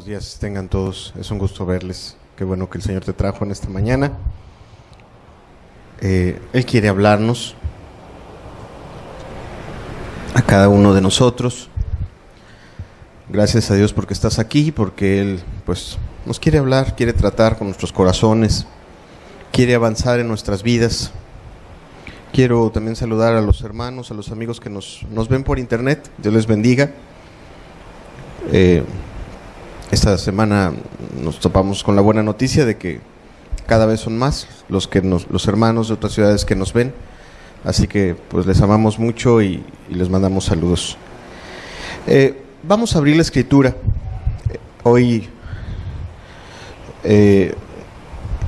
buenos días tengan todos. Es un gusto verles. Qué bueno que el Señor te trajo en esta mañana. Él quiere hablarnos a cada uno de nosotros. Gracias a Dios porque estás aquí, porque Él pues nos quiere hablar, quiere tratar con nuestros corazones, quiere avanzar en nuestras vidas. Quiero también saludar a los hermanos, a los amigos que nos ven por internet. Dios les bendiga. Esta semana nos topamos con la buena noticia de que cada vez son más los hermanos de otras ciudades que nos ven. Así que pues les amamos mucho y les mandamos saludos. Vamos a abrir la escritura. Hoy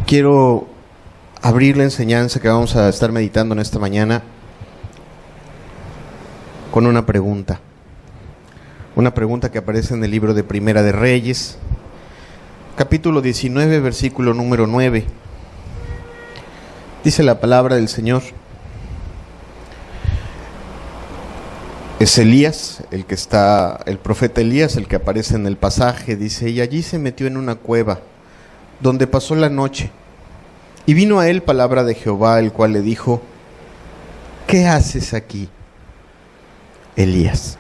quiero abrir la enseñanza que vamos a estar meditando en esta mañana con una pregunta. Una pregunta que aparece en el libro de Primera de Reyes, capítulo 19, versículo número 9. Dice la palabra del Señor: es Elías, el profeta Elías, el que aparece en el pasaje. Dice: y allí se metió en una cueva, donde pasó la noche. Y vino a él palabra de Jehová, el cual le dijo: ¿qué haces aquí, Elías?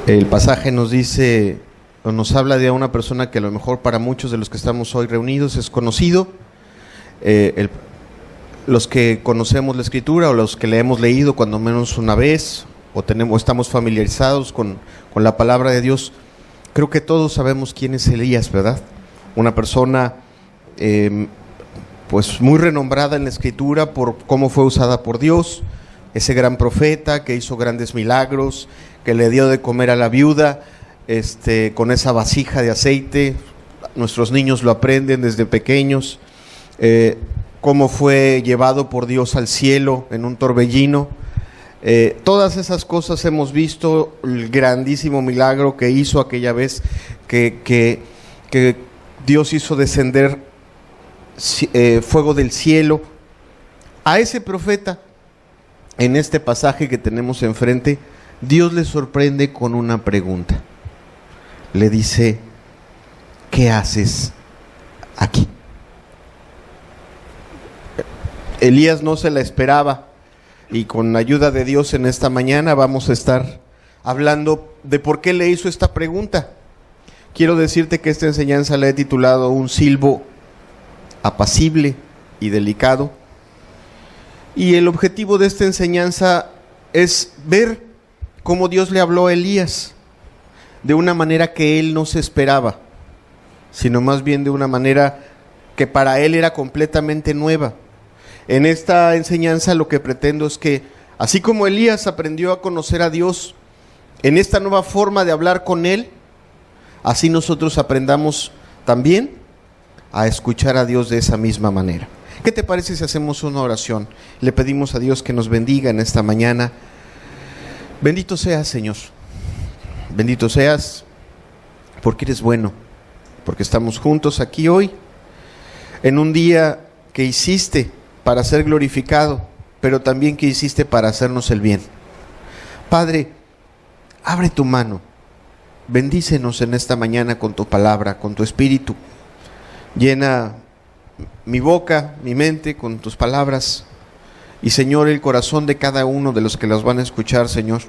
El pasaje nos dice, o nos habla de una persona que a lo mejor para muchos de los que estamos hoy reunidos es conocido. Los que conocemos la Escritura, o los que la hemos leído cuando menos una vez, o estamos familiarizados con la palabra de Dios, creo que todos sabemos quién es Elías, ¿verdad? Una persona pues muy renombrada en la Escritura por cómo fue usada por Dios, ese gran profeta que hizo grandes milagros, que le dio de comer a la viuda con esa vasija de aceite. Nuestros niños lo aprenden desde pequeños, cómo fue llevado por Dios al cielo en un torbellino. Todas esas cosas hemos visto, el grandísimo milagro que hizo aquella vez que Dios hizo descender fuego del cielo. A ese profeta, en este pasaje que tenemos enfrente, Dios le sorprende con una pregunta. Le dice: ¿qué haces aquí? Elías no se la esperaba, y con la ayuda de Dios en esta mañana vamos a estar hablando de por qué le hizo esta pregunta. Quiero decirte que esta enseñanza la he titulado Un silbo apacible y delicado, y el objetivo de esta enseñanza es ver cómo Dios le habló a Elías de una manera que él no se esperaba, sino más bien de una manera que para él era completamente nueva. En esta enseñanza lo que pretendo es que, así como Elías aprendió a conocer a Dios en esta nueva forma de hablar con él, así nosotros aprendamos también a escuchar a Dios de esa misma manera. ¿Qué te parece si hacemos una oración? Le pedimos a Dios que nos bendiga en esta mañana. Bendito seas, Señor. Bendito seas porque eres bueno, porque estamos juntos aquí hoy, en un día que hiciste para ser glorificado, pero también que hiciste para hacernos el bien. Padre, abre tu mano, bendícenos en esta mañana con tu palabra, con tu espíritu. Llena mi boca, mi mente con tus palabras, y Señor, el corazón de cada uno de los que las van a escuchar, Señor,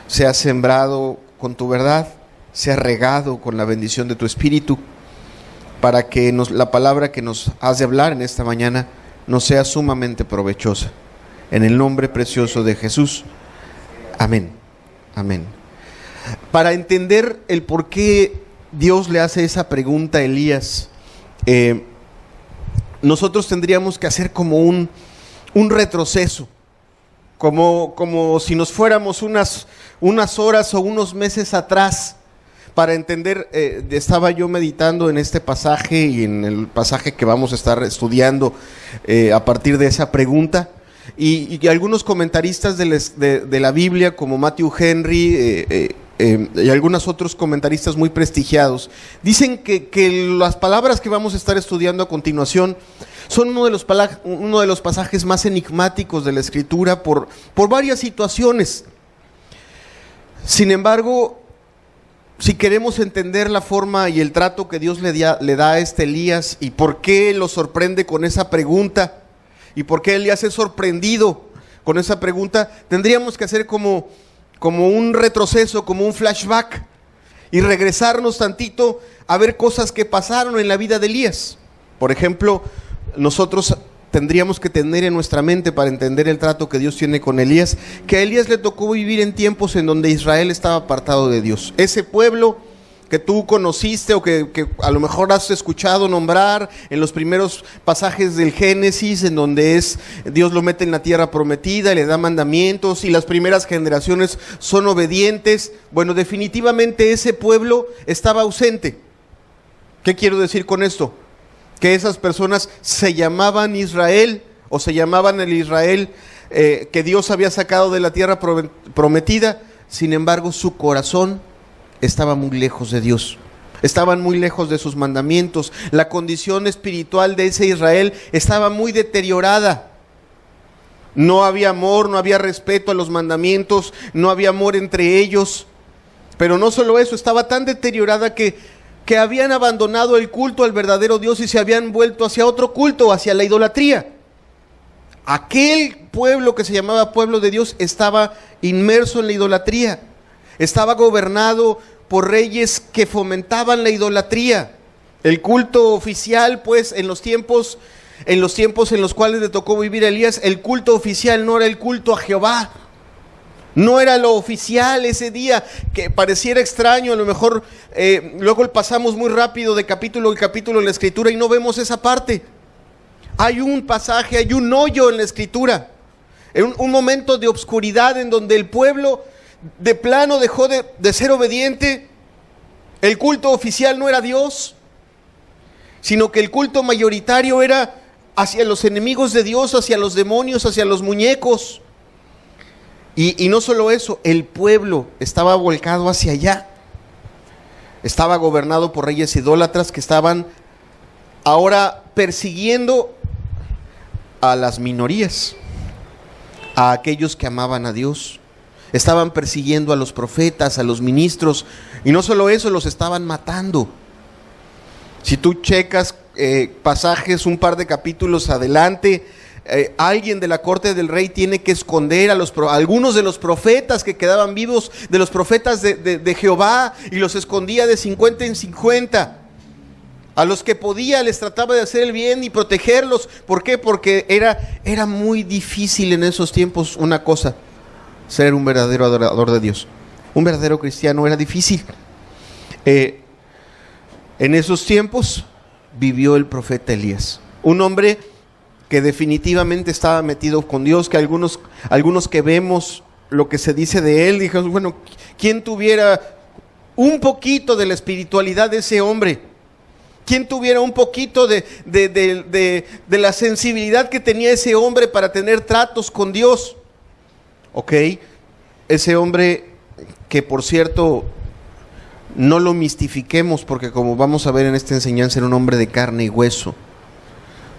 sea sembrado con tu verdad, sea regado con la bendición de tu espíritu, para que la palabra que nos has de hablar en esta mañana nos sea sumamente provechosa. En el nombre precioso de Jesús. Amén. Amén. Para entender el por qué Dios le hace esa pregunta a Elías, nosotros tendríamos que hacer como un retroceso, como si nos fuéramos unas horas o unos meses atrás, para entender. Estaba yo meditando en este pasaje y en el pasaje que vamos a estar estudiando a partir de esa pregunta, y algunos comentaristas de la Biblia, como Matthew Henry y algunos otros comentaristas muy prestigiados, dicen que las palabras que vamos a estar estudiando a continuación son uno de los pasajes más enigmáticos de la Escritura por varias situaciones. Sin embargo, si queremos entender la forma y el trato que Dios le da a este Elías y por qué lo sorprende con esa pregunta y por qué Elías es sorprendido con esa pregunta, tendríamos que hacer como un retroceso, como un flashback y regresarnos tantito a ver cosas que pasaron en la vida de Elías. Por ejemplo, nosotros tendríamos que tener en nuestra mente, para entender el trato que Dios tiene con Elías, que a Elías le tocó vivir en tiempos en donde Israel estaba apartado de Dios. Ese pueblo que tú conociste o que a lo mejor has escuchado nombrar en los primeros pasajes del Génesis, en donde Dios lo mete en la tierra prometida y le da mandamientos y las primeras generaciones son obedientes. Bueno, definitivamente ese pueblo estaba ausente. ¿Qué quiero decir con esto? Que esas personas se llamaban Israel o se llamaban el Israel que Dios había sacado de la tierra prometida. Sin embargo, su corazón estaba muy lejos de Dios, estaban muy lejos de sus mandamientos. La condición espiritual de ese Israel estaba muy deteriorada. No había amor, no había respeto a los mandamientos, no había amor entre ellos. Pero no solo eso, estaba tan deteriorada que habían abandonado el culto al verdadero Dios y se habían vuelto hacia otro culto, hacia la idolatría. Aquel pueblo que se llamaba pueblo de Dios estaba inmerso en la idolatría. Estaba gobernado por reyes que fomentaban la idolatría. El culto oficial, pues, en los tiempos en los cuales le tocó vivir a Elías, el culto oficial no era el culto a Jehová. No era lo oficial ese día, que pareciera extraño. A lo mejor luego pasamos muy rápido de capítulo en capítulo en la Escritura y no vemos esa parte. Hay un pasaje, hay un hoyo en la Escritura, un momento de obscuridad en donde el pueblo de plano dejó de ser obediente. El culto oficial no era Dios, sino que el culto mayoritario era hacia los enemigos de Dios, hacia los demonios, hacia los muñecos. Y no solo eso, el pueblo estaba volcado hacia allá. Estaba gobernado por reyes idólatras que estaban ahora persiguiendo a las minorías, a aquellos que amaban a Dios. Estaban persiguiendo a los profetas, a los ministros, y no solo eso, los estaban matando. Si tú checas pasajes un par de capítulos adelante, alguien de la corte del rey tiene que esconder a algunos de los profetas que quedaban vivos, de los profetas de Jehová, y los escondía de 50 en 50. A los que podía les trataba de hacer el bien y protegerlos. ¿Por qué? Porque era muy difícil en esos tiempos una cosa: ser un verdadero adorador de Dios. Un verdadero cristiano era difícil. En esos tiempos vivió el profeta Elías, un hombre que definitivamente estaba metido con Dios, que algunos que vemos lo que se dice de él, dijimos, bueno, ¿quién tuviera un poquito de la espiritualidad de ese hombre? ¿Quién tuviera un poquito de la sensibilidad que tenía ese hombre para tener tratos con Dios? Ok, ese hombre que, por cierto, no lo mistifiquemos, porque como vamos a ver en esta enseñanza, era un hombre de carne y hueso,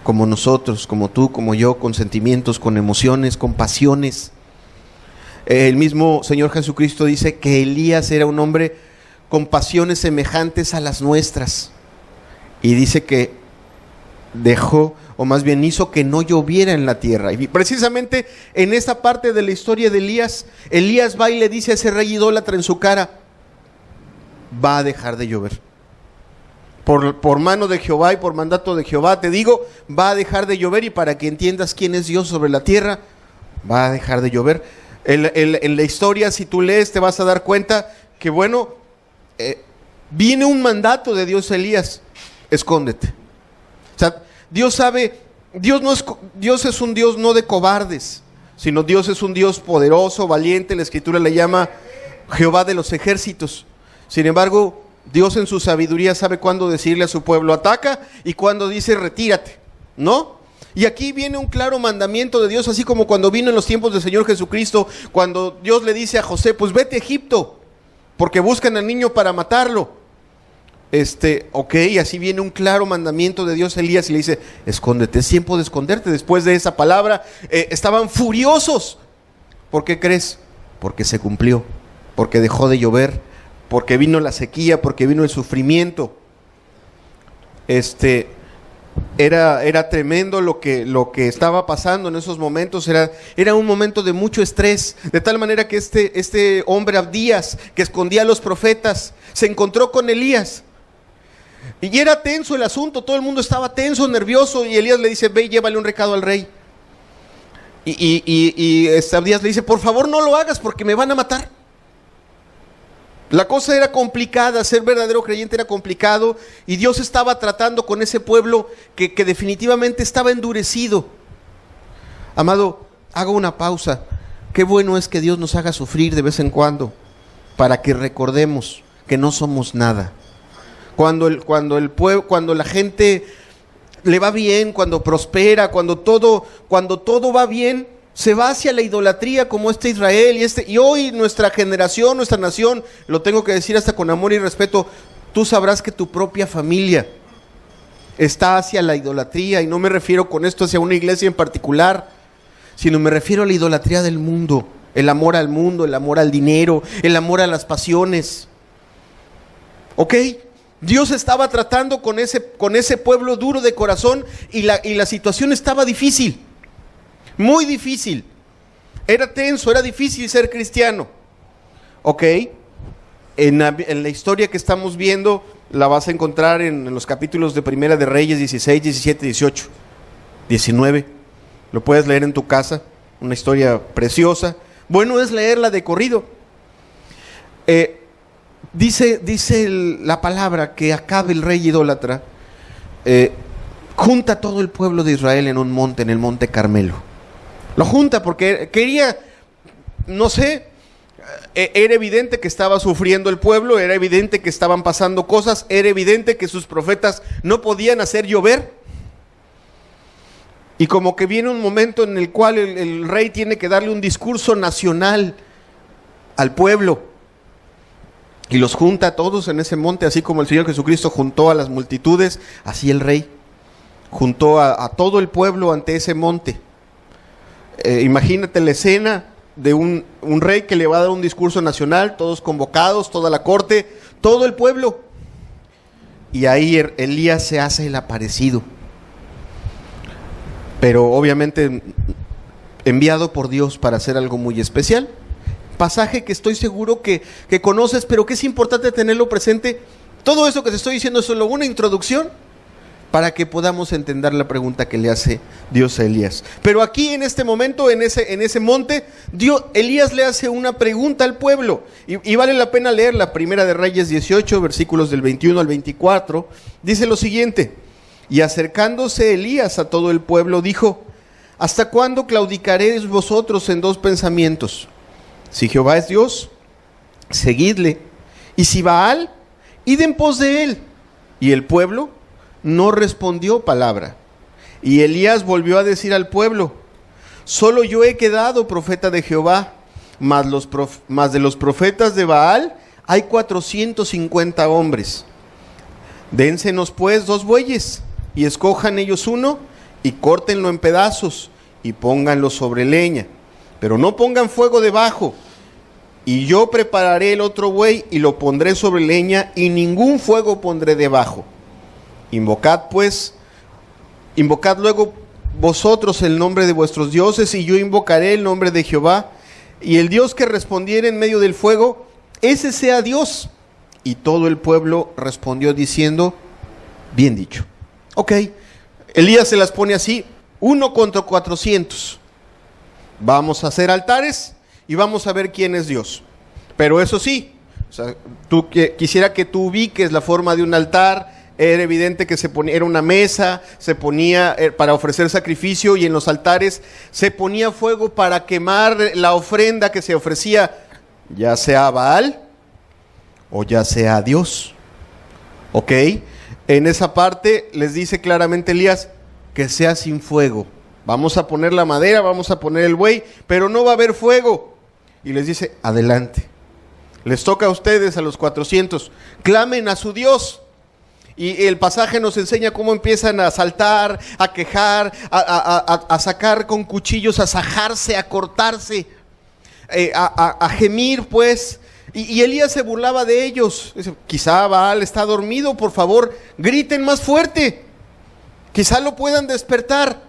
como nosotros, como tú, como yo, con sentimientos, con emociones, con pasiones. El mismo Señor Jesucristo dice que Elías era un hombre con pasiones semejantes a las nuestras, y dice que dejó, o más bien hizo que no lloviera en la tierra. Y precisamente en esta parte de la historia de Elías, Elías va y le dice a ese rey idólatra en su cara: va a dejar de llover. Por mano de Jehová y por mandato de Jehová te digo, va a dejar de llover, y para que entiendas quién es Dios sobre la tierra, va a dejar de llover. En la historia, si tú lees, te vas a dar cuenta que, bueno, viene un mandato de Dios a Elías: escóndete. O sea, Dios sabe, Dios es un Dios no de cobardes, sino Dios es un Dios poderoso, valiente. La Escritura le llama Jehová de los ejércitos. Sin embargo, Dios en su sabiduría sabe cuándo decirle a su pueblo ataca y cuándo dice retírate, ¿no? Y aquí viene un claro mandamiento de Dios, así como cuando vino en los tiempos del Señor Jesucristo, cuando Dios le dice a José, pues vete a Egipto, porque buscan al niño para matarlo. Ok, así viene un claro mandamiento de Dios a Elías y le dice, escóndete, es tiempo de esconderte. Después de esa palabra, estaban furiosos. ¿Por qué crees? Porque se cumplió, porque dejó de llover, porque vino la sequía, porque vino el sufrimiento. Era tremendo lo que estaba pasando en esos momentos. Era un momento de mucho estrés, de tal manera que este hombre Abdías, que escondía a los profetas, se encontró con Elías. Y era tenso el asunto, todo el mundo estaba tenso, nervioso, y Elías le dice: ve y llévale un recado al rey. Y Abdías le dice: por favor no lo hagas porque me van a matar. La cosa era complicada, ser verdadero creyente era complicado, y Dios estaba tratando con ese pueblo que definitivamente estaba endurecido. Amado, hago una pausa. Qué bueno es que Dios nos haga sufrir de vez en cuando, para que recordemos que no somos nada. Cuando la gente le va bien, cuando prospera, cuando todo va bien, se va hacia la idolatría como Israel y hoy nuestra generación, nuestra nación, lo tengo que decir hasta con amor y respeto, tú sabrás que tu propia familia está hacia la idolatría, y no me refiero con esto hacia una iglesia en particular, sino me refiero a la idolatría del mundo, el amor al mundo, el amor al dinero, el amor a las pasiones. ¿Ok? Dios estaba tratando con ese pueblo duro de corazón, y la situación estaba difícil. Muy difícil, era tenso, era difícil ser cristiano. Ok, en la historia que estamos viendo la vas a encontrar en los capítulos de Primera de Reyes 16, 17, 18, 19. Lo puedes leer en tu casa, una historia preciosa. Bueno es leerla de corrido. Dice la palabra que Acab, el rey idólatra, junta a todo el pueblo de Israel en un monte, en el monte Carmelo. Lo junta porque quería, no sé, era evidente que estaba sufriendo el pueblo, era evidente que estaban pasando cosas, era evidente que sus profetas no podían hacer llover. Y como que viene un momento en el cual el rey tiene que darle un discurso nacional al pueblo. Y los junta a todos en ese monte, así como el Señor Jesucristo juntó a las multitudes, así el rey juntó a todo el pueblo ante ese monte. Imagínate la escena de un rey que le va a dar un discurso nacional, todos convocados, toda la corte, todo el pueblo. Y ahí Elías se hace el aparecido. Pero obviamente enviado por Dios para hacer algo muy especial. Pasaje que estoy seguro que conoces, pero que es importante tenerlo presente. Todo eso que te estoy diciendo es solo una introducción para que podamos entender la pregunta que le hace Dios a Elías. Pero aquí en este momento, en ese monte, Elías le hace una pregunta al pueblo, y vale la pena leer la Primera de Reyes 18, versículos del 21 al 24, dice lo siguiente: y acercándose Elías a todo el pueblo, dijo: ¿hasta cuándo claudicaréis vosotros en dos pensamientos? Si Jehová es Dios, seguidle, y si Baal, id en pos de él. Y el pueblo no respondió palabra. Y Elías volvió a decir al pueblo: solo yo he quedado profeta de Jehová, mas de los profetas de Baal hay 450 hombres. Dénsenos pues 2 bueyes, y escojan ellos uno, y córtenlo en pedazos, y pónganlo sobre leña, pero no pongan fuego debajo. Y yo prepararé el otro buey, y lo pondré sobre leña, y ningún fuego pondré debajo. Invocad luego vosotros el nombre de vuestros dioses, y yo invocaré el nombre de Jehová, y el Dios que respondiere en medio del fuego, ese sea Dios. Y todo el pueblo respondió diciendo: bien dicho. Ok, Elías se las pone así: 1 contra 400. Vamos a hacer altares y vamos a ver quién es Dios. Pero eso sí, quisiera que tú ubiques la forma de un altar. Era evidente que era una mesa, se ponía para ofrecer sacrificio, y en los altares se ponía fuego para quemar la ofrenda que se ofrecía, ya sea a Baal o ya sea a Dios. Ok, en esa parte les dice claramente Elías que sea sin fuego. Vamos a poner la madera, vamos a poner el buey, pero no va a haber fuego. Y les dice: adelante. Les toca a ustedes, a los 400, clamen a su Dios. Y el pasaje nos enseña cómo empiezan a saltar, a quejar, a sacar con cuchillos, a sajarse, a cortarse, a gemir, pues. Y Elías se burlaba de ellos. Dice, quizá Baal está dormido, por favor, griten más fuerte. Quizá lo puedan despertar.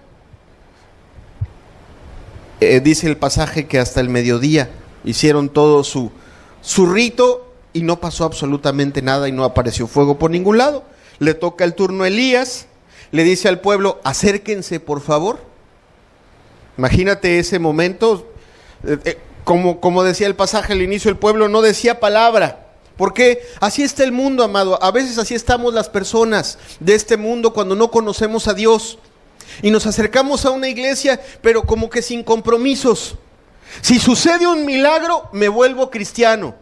Dice el pasaje que hasta el mediodía hicieron todo su rito y no pasó absolutamente nada y no apareció fuego por ningún lado. Le toca el turno a Elías, le dice al pueblo, acérquense por favor. Imagínate ese momento, como decía el pasaje al inicio, el pueblo no decía palabra. Porque así está el mundo, amado. A veces así estamos las personas de este mundo cuando no conocemos a Dios. Y nos acercamos a una iglesia, pero como que sin compromisos. Si sucede un milagro, me vuelvo cristiano.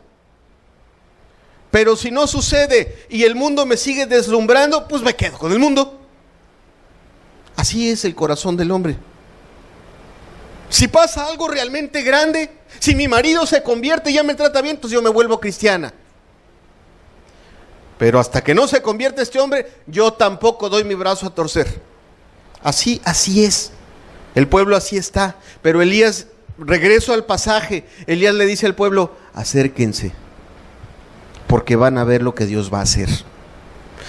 Pero si no sucede y el mundo me sigue deslumbrando, pues me quedo con el mundo. Así es el corazón del hombre. Si pasa algo realmente grande, si mi marido se convierte y ya me trata bien, pues yo me vuelvo cristiana. Pero hasta que no se convierte este hombre, yo tampoco doy mi brazo a torcer. Así es. El pueblo así está. Pero Elías, regreso al pasaje, Elías le dice al pueblo, acérquense, porque van a ver lo que Dios va a hacer.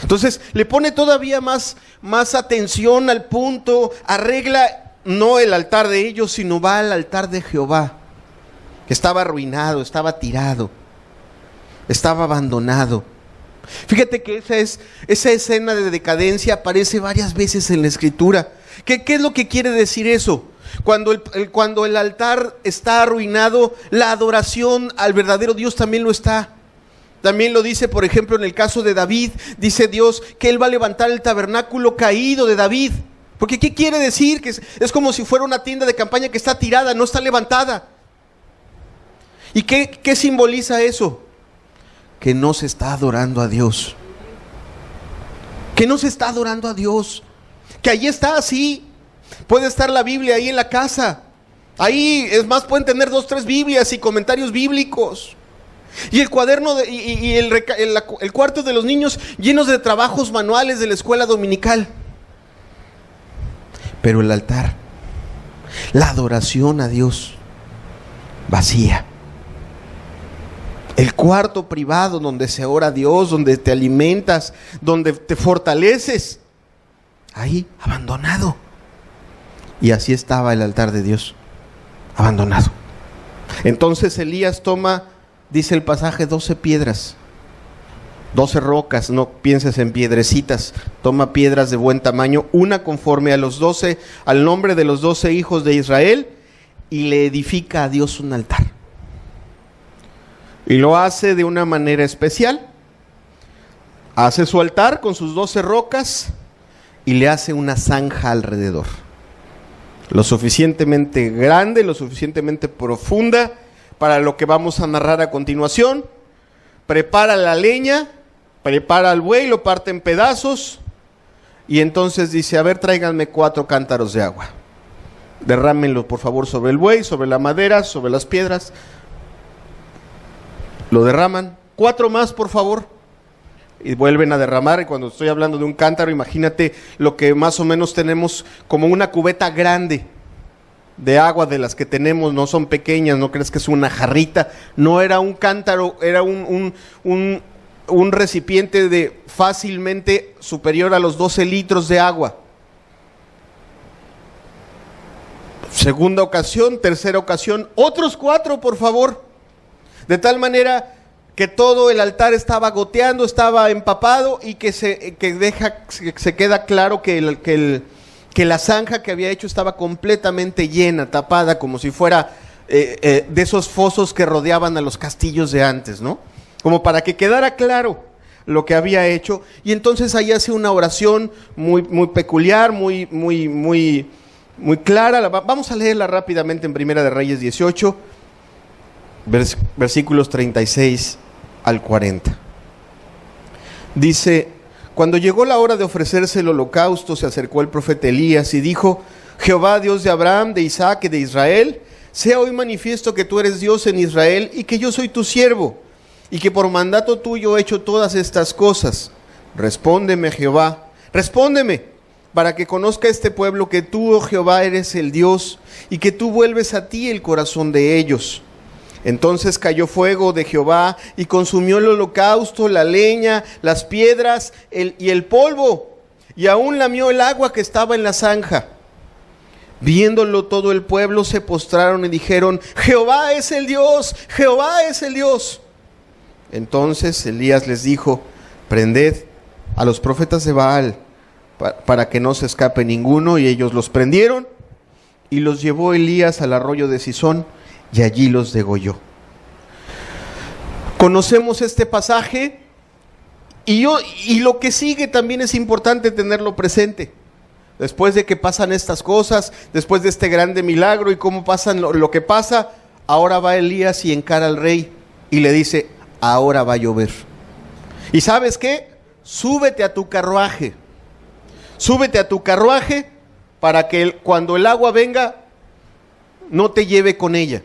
Entonces le pone todavía más atención al punto, arregla no el altar de ellos, sino va al altar de Jehová, que estaba arruinado, estaba tirado, estaba abandonado. Fíjate que esa escena de decadencia aparece varias veces en la Escritura. ¿Qué es lo que quiere decir eso? Cuando el altar está arruinado, la adoración al verdadero Dios también lo está. También lo dice, por ejemplo, en el caso de David, dice Dios que Él va a levantar el tabernáculo caído de David. Porque ¿qué quiere decir? Que es como si fuera una tienda de campaña que está tirada, no está levantada. ¿Y qué simboliza eso? Que no se está adorando a Dios. Que no se está adorando a Dios. Que ahí está así. Puede estar la Biblia ahí en la casa. Ahí, es más, pueden tener 2, 3 Biblias y comentarios bíblicos. Y el cuaderno el cuarto de los niños llenos de trabajos manuales de la escuela dominical. Pero el altar, la adoración a Dios, vacía. El cuarto privado donde se ora a Dios, donde te alimentas, donde te fortaleces, ahí abandonado. Y así estaba el altar de Dios, abandonado. Entonces Elías toma, dice el pasaje, 12 piedras, 12 rocas, no pienses en piedrecitas, toma piedras de buen tamaño, una conforme a los 12, al nombre de los 12 hijos de Israel, y le edifica a Dios un altar. Y lo hace de una manera especial. Hace su altar con sus 12 rocas y le hace una zanja alrededor. Lo suficientemente grande, lo suficientemente profunda para lo que vamos a narrar a continuación. Prepara la leña, prepara el buey, lo parte en pedazos y entonces dice, a ver, tráiganme 4 cántaros de agua. Derrámenlo por favor sobre el buey, sobre la madera, sobre las piedras. Lo derraman, 4 más por favor, y vuelven a derramar. Y cuando estoy hablando de un cántaro, imagínate lo que más o menos tenemos como una cubeta grande de agua, de las que tenemos, no son pequeñas, no crees que es una jarrita, no era un cántaro, era un recipiente de fácilmente superior a los 12 litros de agua. Segunda ocasión, tercera ocasión, otros 4 por favor. De tal manera que todo el altar estaba goteando, estaba empapado y que se queda claro que la zanja que había hecho estaba completamente llena, tapada, como si fuera de esos fosos que rodeaban a los castillos de antes, ¿no? Como para que quedara claro lo que había hecho. Y entonces ahí hace una oración muy peculiar, muy clara. Vamos a leerla rápidamente en Primera de Reyes 18. Versículos 36 al 40. Dice, cuando llegó la hora de ofrecerse el holocausto, se acercó el profeta Elías y dijo, Jehová, Dios de Abraham, de Isaac y de Israel, sea hoy manifiesto que tú eres Dios en Israel y que yo soy tu siervo, y que por mandato tuyo he hecho todas estas cosas. Respóndeme, Jehová, respóndeme, para que conozca este pueblo que tú, oh Jehová, eres el Dios, y que tú vuelves a ti el corazón de ellos. Entonces cayó fuego de Jehová y consumió el holocausto, la leña, las piedras y el polvo, y aún lamió el agua que estaba en la zanja. Viéndolo todo el pueblo se postraron y dijeron: Jehová es el Dios, Jehová es el Dios. Entonces Elías les dijo: prended a los profetas de Baal para que no se escape ninguno. Y ellos los prendieron y los llevó Elías al arroyo de Cisón y allí los degolló. Conocemos este pasaje y lo que sigue también es importante tenerlo presente. Después de que pasan estas cosas, después de este grande milagro y cómo pasan lo que pasa, ahora va Elías y encara al rey y le dice: ahora va a llover. ¿Y sabes qué? Súbete a tu carruaje. Súbete a tu carruaje para que cuando el agua venga no te lleve con ella.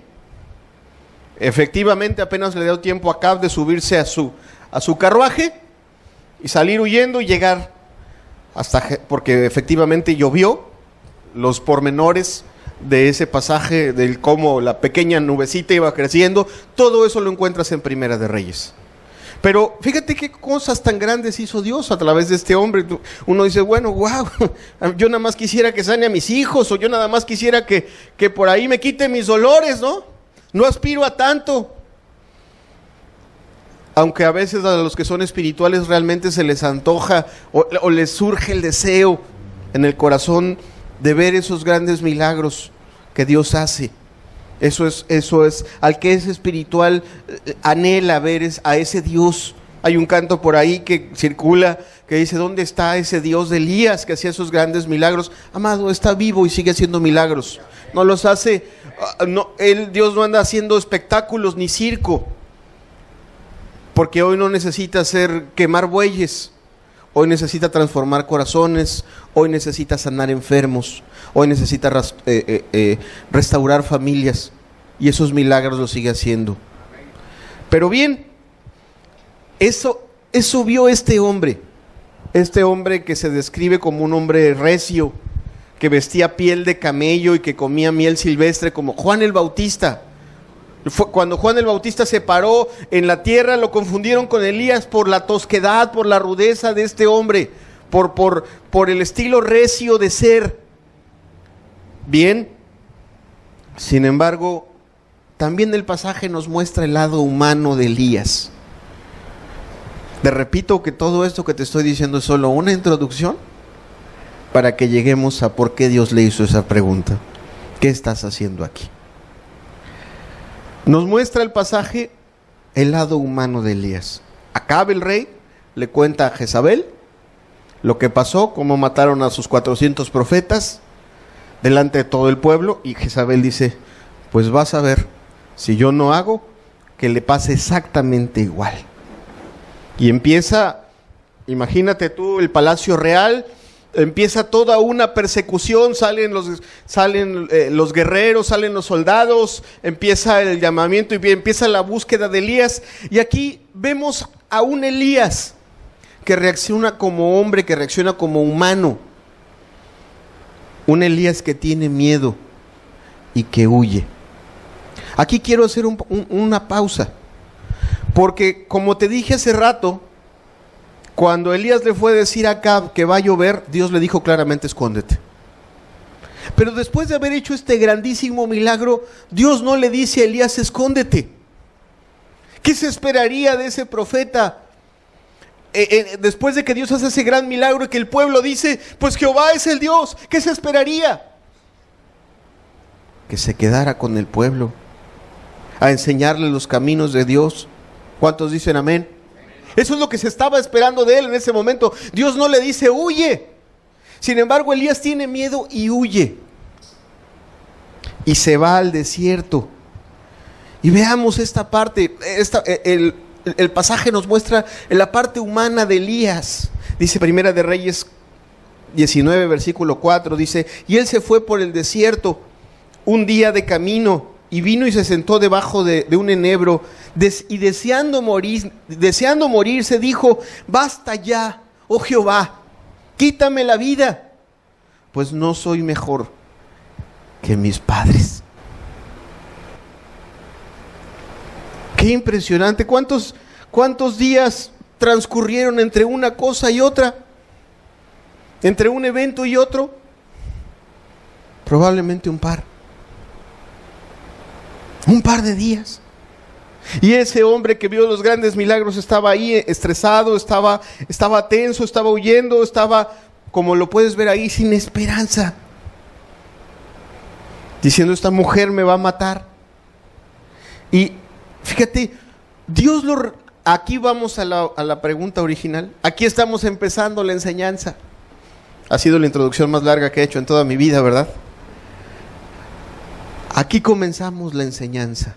Efectivamente, apenas le dio tiempo a Acab de subirse a su carruaje y salir huyendo y llegar porque efectivamente llovió. Los pormenores de ese pasaje, del cómo la pequeña nubecita iba creciendo, todo eso lo encuentras en Primera de Reyes. Pero fíjate qué cosas tan grandes hizo Dios a través de este hombre. Uno dice: bueno, wow, yo nada más quisiera que sane a mis hijos, o yo nada más quisiera que por ahí me quite mis dolores, ¿no? No aspiro a tanto. Aunque a veces a los que son espirituales realmente se les antoja o les surge el deseo en el corazón de ver esos grandes milagros que Dios hace. Eso es, al que es espiritual anhela ver a ese Dios. Hay un canto por ahí que circula que dice: ¿dónde está ese Dios de Elías que hacía esos grandes milagros? Amado, está vivo y sigue haciendo milagros. No los hace, Dios no anda haciendo espectáculos ni circo. Porque hoy no necesita quemar bueyes. Hoy necesita transformar corazones. Hoy necesita sanar enfermos. Hoy necesita restaurar familias. Y esos milagros los sigue haciendo. Pero bien, eso vio este hombre. Este hombre que se describe como un hombre recio, que vestía piel de camello y que comía miel silvestre, como Juan el Bautista. Cuando Juan el Bautista se paró en la tierra, lo confundieron con Elías por la tosquedad, por la rudeza de este hombre, por el estilo recio de ser. Bien, sin embargo, también el pasaje nos muestra el lado humano de Elías. Te repito que todo esto que te estoy diciendo es solo una introducción para que lleguemos a por qué Dios le hizo esa pregunta. ¿Qué estás haciendo aquí? Nos muestra el pasaje el lado humano de Elías. Acab, el rey, le cuenta a Jezabel lo que pasó, cómo mataron a sus 400 profetas delante de todo el pueblo, y Jezabel dice: pues vas a ver, si yo no hago, que le pase exactamente igual. Y empieza, imagínate tú, el palacio real. Empieza toda una persecución, salen los guerreros, salen los soldados, empieza el llamamiento y empieza la búsqueda de Elías. Y aquí vemos a un Elías que reacciona como hombre, que reacciona como humano. Un Elías que tiene miedo y que huye. Aquí quiero hacer una pausa, porque como te dije hace rato, cuando Elías le fue a decir a Acab que va a llover, Dios le dijo claramente: escóndete. Pero después de haber hecho este grandísimo milagro, Dios no le dice a Elías: escóndete. ¿Qué se esperaría de ese profeta? Después de que Dios hace ese gran milagro y que el pueblo dice: pues Jehová es el Dios, ¿qué se esperaría? Que se quedara con el pueblo, a enseñarle los caminos de Dios. ¿Cuántos dicen amén? Eso es lo que se estaba esperando de él en ese momento. Dios no le dice: huye. Sin embargo, Elías tiene miedo y huye. Y se va al desierto. Y veamos esta parte. El pasaje nos muestra la parte humana de Elías. Dice Primera de Reyes 19, versículo 4. Dice: y él se fue por el desierto un día de camino, y vino y se sentó debajo de un enebro, y deseando morir, se dijo: basta ya, oh Jehová, quítame la vida, pues no soy mejor que mis padres. Qué impresionante. ¿Cuántos días transcurrieron entre una cosa y otra? Entre un evento y otro. Probablemente un par de días. Y ese hombre que vio los grandes milagros estaba ahí estresado, estaba tenso, estaba huyendo, estaba, como lo puedes ver ahí, sin esperanza, diciendo: esta mujer me va a matar. Y fíjate, aquí vamos a la pregunta original. Aquí estamos empezando la enseñanza. Ha sido la introducción más larga que he hecho en toda mi vida, ¿verdad? Aquí comenzamos la enseñanza.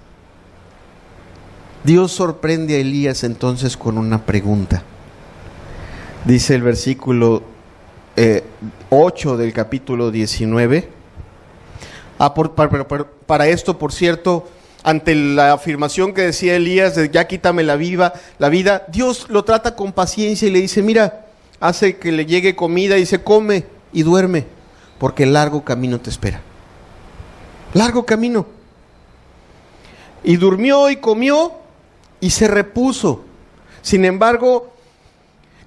Dios sorprende a Elías entonces con una pregunta. Dice el versículo 8 del capítulo 19. Para esto, por cierto, ante la afirmación que decía Elías de ya quítame la vida, Dios lo trata con paciencia y le dice: mira, hace que le llegue comida y dice: come y duerme, porque largo camino te espera. Largo camino. Y durmió y comió y se repuso. Sin embargo,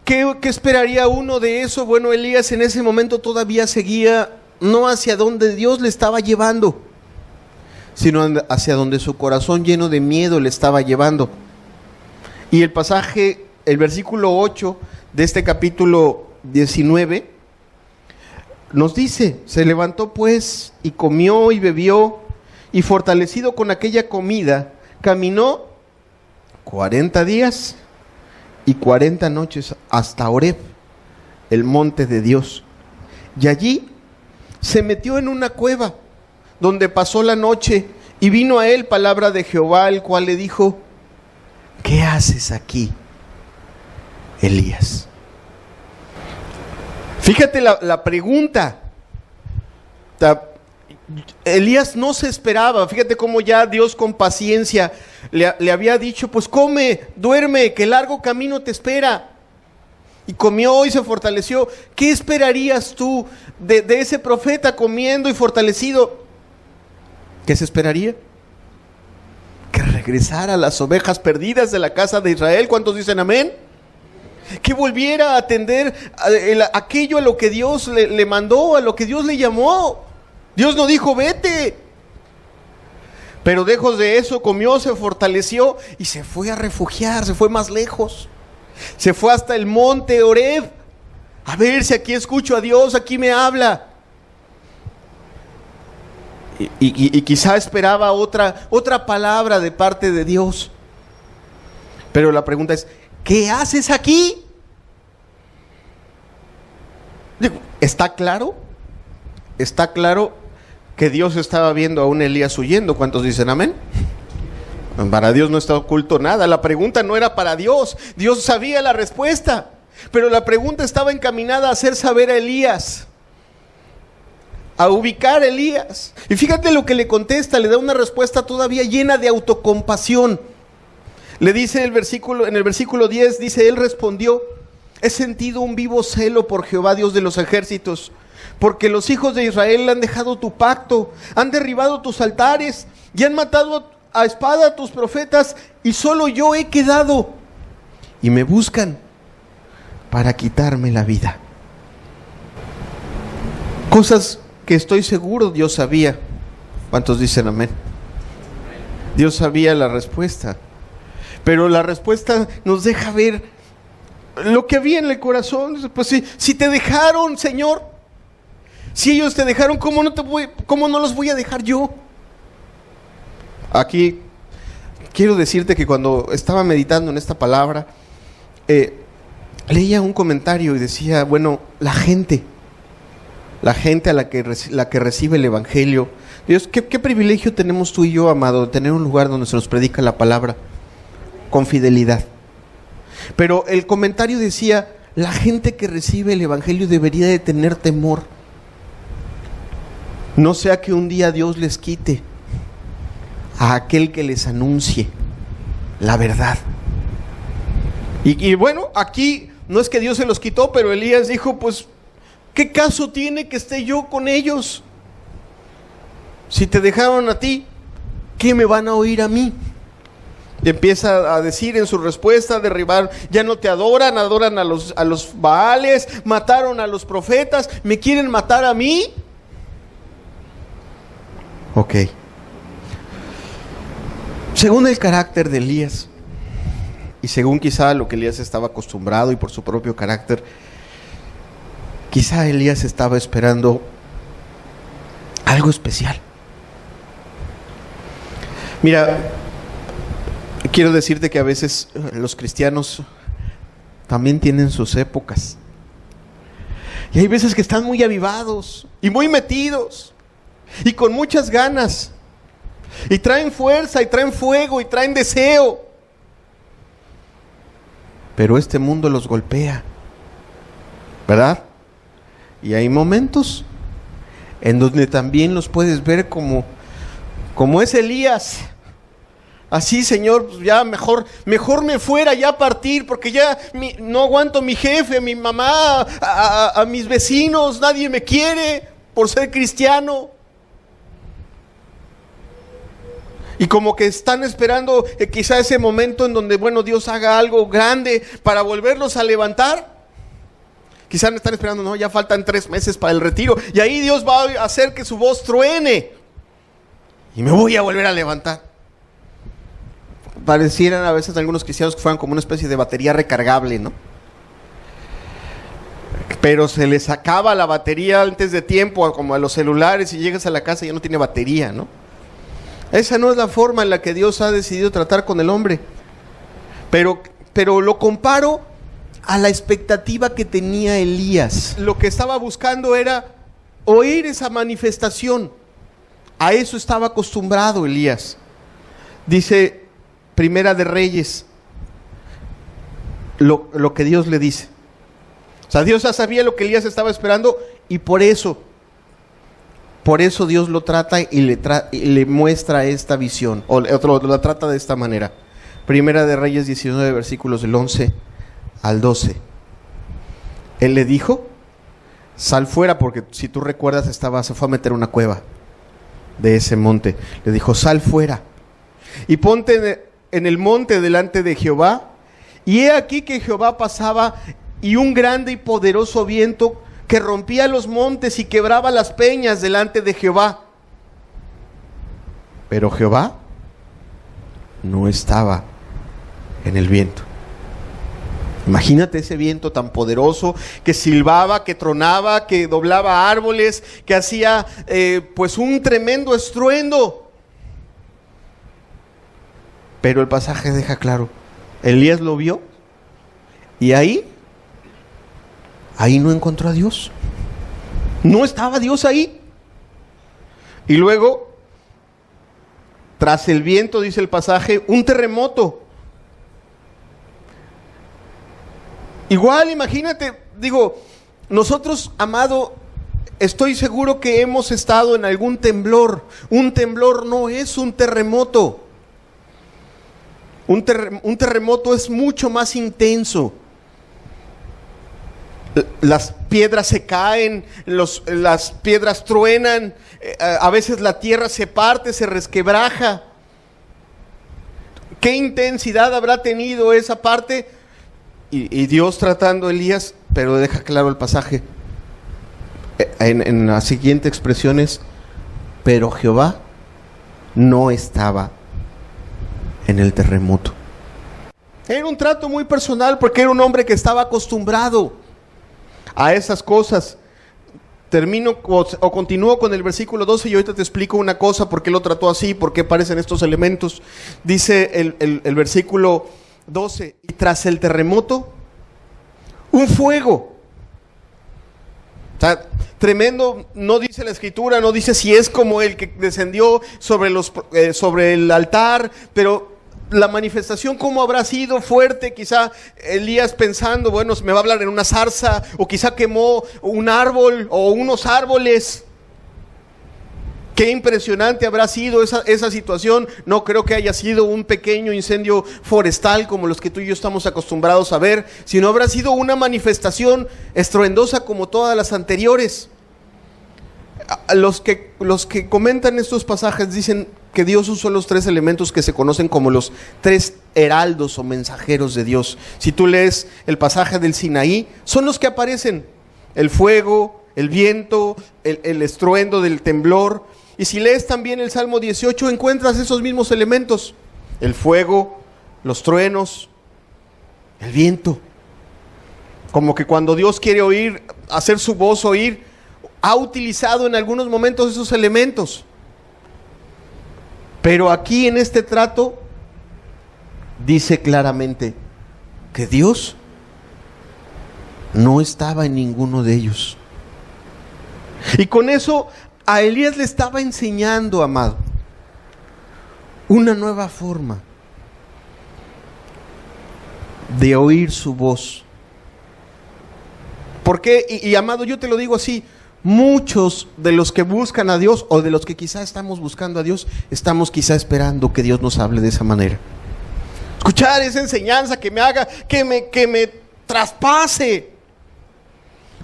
¿qué esperaría uno de eso? Bueno, Elías en ese momento todavía seguía no hacia donde Dios le estaba llevando, sino hacia donde su corazón lleno de miedo le estaba llevando. Y el pasaje, el versículo 8 de este capítulo 19, nos dice: se levantó pues y comió y bebió, y fortalecido con aquella comida, caminó 40 días y 40 noches hasta Horeb, el monte de Dios. Y allí se metió en una cueva, donde pasó la noche, y vino a él palabra de Jehová, el cual le dijo: ¿qué haces aquí, Elías? Fíjate la pregunta. Elías no se esperaba. Fíjate cómo ya Dios con paciencia le había dicho: pues come, duerme, que largo camino te espera. Y comió y se fortaleció. ¿Qué esperarías tú de ese profeta comiendo y fortalecido? ¿Qué se esperaría? Que regresara a las ovejas perdidas de la casa de Israel. ¿Cuántos dicen amén? Que volviera a atender aquello a lo que Dios le mandó, a lo que Dios le llamó. Dios no dijo: vete. Pero lejos de eso, comió, se fortaleció y se fue a refugiar, se fue más lejos. Se fue hasta el monte Horeb. A ver si aquí escucho a Dios, aquí me habla. Y quizá esperaba otra palabra de parte de Dios. Pero la pregunta es: ¿qué haces aquí? ¿Está claro? ¿Está claro que Dios estaba viendo a un Elías huyendo? ¿Cuántos dicen amén? Para Dios no está oculto nada. La pregunta no era para Dios. Dios sabía la respuesta. Pero la pregunta estaba encaminada a hacer saber a Elías, a ubicar a Elías. Y fíjate lo que le contesta. Le da una respuesta todavía llena de autocompasión. Le dice en el versículo 10, dice: él respondió: he sentido un vivo celo por Jehová, Dios de los ejércitos, porque los hijos de Israel han dejado tu pacto, han derribado tus altares y han matado a espada a tus profetas, y solo yo he quedado, y me buscan para quitarme la vida. Cosas que estoy seguro Dios sabía. ¿Cuántos dicen amén? Dios sabía la respuesta. Pero la respuesta nos deja ver lo que había en el corazón. Pues si te dejaron, Señor, si ellos te dejaron, ¿cómo no los voy a dejar yo? Aquí quiero decirte que cuando estaba meditando en esta palabra, leía un comentario y decía: bueno, la gente a la que recibe el evangelio, Dios, ¿qué privilegio tenemos tú y yo, amado, de tener un lugar donde se nos predica la palabra con fidelidad. Pero el comentario decía: la gente que recibe el evangelio debería de tener temor, no sea que un día Dios les quite a aquel que les anuncie la verdad. Y bueno, aquí no es que Dios se los quitó, pero Elías dijo: pues, ¿qué caso tiene que esté yo con ellos? Si te dejaron a ti, ¿qué me van a oír a mí? Y empieza a decir en su respuesta, derribar, ya no te adoran, adoran a los Baales, mataron a los profetas, ¿me quieren matar a mí? Ok. Según el carácter de Elías, y según quizá lo que Elías estaba acostumbrado y por su propio carácter, quizá Elías estaba esperando algo especial. Mira, quiero decirte que a veces los cristianos también tienen sus épocas. Y hay veces que están muy avivados y muy metidos y con muchas ganas. Y traen fuerza y traen fuego y traen deseo. Pero este mundo los golpea, ¿verdad? Y hay momentos en donde también los puedes ver como es Elías. Así, Señor, ya mejor me fuera ya a partir, porque ya no aguanto a mi jefe, a mi mamá, a mis vecinos, nadie me quiere por ser cristiano. Y como que están esperando quizá ese momento en donde, bueno, Dios haga algo grande para volverlos a levantar. Quizá no están esperando, no, ya faltan 3 meses para el retiro. Y ahí Dios va a hacer que su voz truene. Y me voy a volver a levantar. Parecieran a veces algunos cristianos que fueran como una especie de batería recargable, ¿no? Pero se les acaba la batería antes de tiempo, como a los celulares, y llegas a la casa y ya no tiene batería, ¿no? Esa no es la forma en la que Dios ha decidido tratar con el hombre. Pero lo comparo a la expectativa que tenía Elías. Lo que estaba buscando era oír esa manifestación. A eso estaba acostumbrado Elías. Dice Primera de Reyes, lo que Dios le dice. O sea, Dios ya sabía lo que Elías estaba esperando y por eso Dios lo trata y le muestra esta visión, o lo trata de esta manera. Primera de Reyes 19, versículos del 11 al 12. Él le dijo, sal fuera, porque si tú recuerdas se fue a meter una cueva de ese monte. Le dijo, sal fuera y ponte en el monte delante de Jehová. Y he aquí que Jehová pasaba, y un grande y poderoso viento que rompía los montes y quebraba las peñas delante de Jehová. Pero Jehová no estaba en el viento. Imagínate ese viento tan poderoso que silbaba, que tronaba, que doblaba árboles, que hacía pues un tremendo estruendo. Pero el pasaje deja claro, Elías lo vio y ahí no encontró a Dios. No estaba Dios ahí. Y luego, tras el viento, dice el pasaje, un terremoto. Igual, imagínate, digo, nosotros, amado, estoy seguro que hemos estado en algún temblor. Un temblor no es un terremoto. Un terremoto es mucho más intenso. Las piedras se caen, las piedras truenan, a veces la tierra se parte, se resquebraja. ¿Qué intensidad habrá tenido esa parte? Y Dios tratando a Elías, pero deja claro el pasaje en las siguientes expresiones, pero Jehová no estaba en el terremoto. Era un trato muy personal porque era un hombre que estaba acostumbrado a esas cosas. Termino o continúo con el versículo 12 y ahorita te explico una cosa, por qué lo trató así, por qué aparecen estos elementos. Dice el versículo 12, y tras el terremoto, un fuego. O sea, tremendo, no dice la escritura, no dice si es como el que descendió sobre el altar, pero la manifestación cómo habrá sido fuerte. Quizá Elías pensando, bueno, me va a hablar en una zarza, o quizá quemó un árbol o unos árboles. Qué impresionante habrá sido esa situación. No creo que haya sido un pequeño incendio forestal como los que tú y yo estamos acostumbrados a ver, sino habrá sido una manifestación estruendosa como todas las anteriores. Los que comentan estos pasajes dicen que Dios usó los 3 elementos que se conocen como los 3 heraldos o mensajeros de Dios. Si tú lees el pasaje del Sinaí, son los que aparecen: el fuego, el viento, el estruendo del temblor. Y si lees también el Salmo 18, encuentras esos mismos elementos: el fuego, los truenos, el viento. Como que cuando Dios quiere oír, hacer su voz oír, ha utilizado en algunos momentos esos elementos. Pero aquí en este trato dice claramente que Dios no estaba en ninguno de ellos. Y con eso a Elías le estaba enseñando, amado, una nueva forma de oír su voz. Porque, y amado, yo te lo digo así, muchos de los que buscan a Dios, o de los que quizá estamos buscando a Dios, estamos quizá esperando que Dios nos hable de esa manera. Escuchar esa enseñanza que me haga, que me traspase.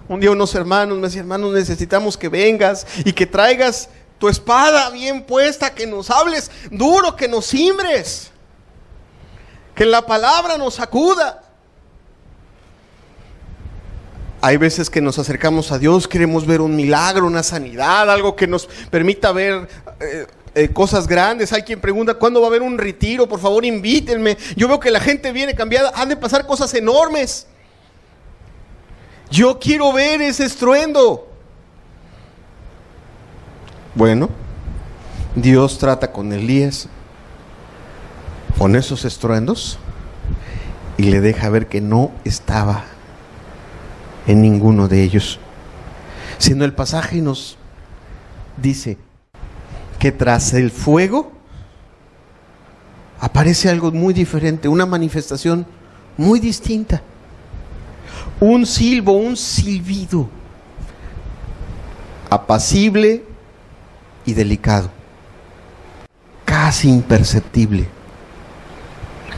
Un día unos hermanos me decían: hermanos, necesitamos que vengas y que traigas tu espada bien puesta, que nos hables duro, que nos cimbres, que la palabra nos sacuda. Hay veces que nos acercamos a Dios, queremos ver un milagro, una sanidad, algo que nos permita ver cosas grandes. Hay quien pregunta: ¿cuándo va a haber un retiro? Por favor, invítenme. Yo veo que la gente viene cambiada, han de pasar cosas enormes. Yo quiero ver ese estruendo. Bueno, Dios trata con Elías, con esos estruendos, y le deja ver que no estaba en ninguno de ellos. Sino el pasaje nos dice que tras el fuego aparece algo muy diferente, una manifestación muy distinta. Un silbo, un silbido apacible y delicado, casi imperceptible,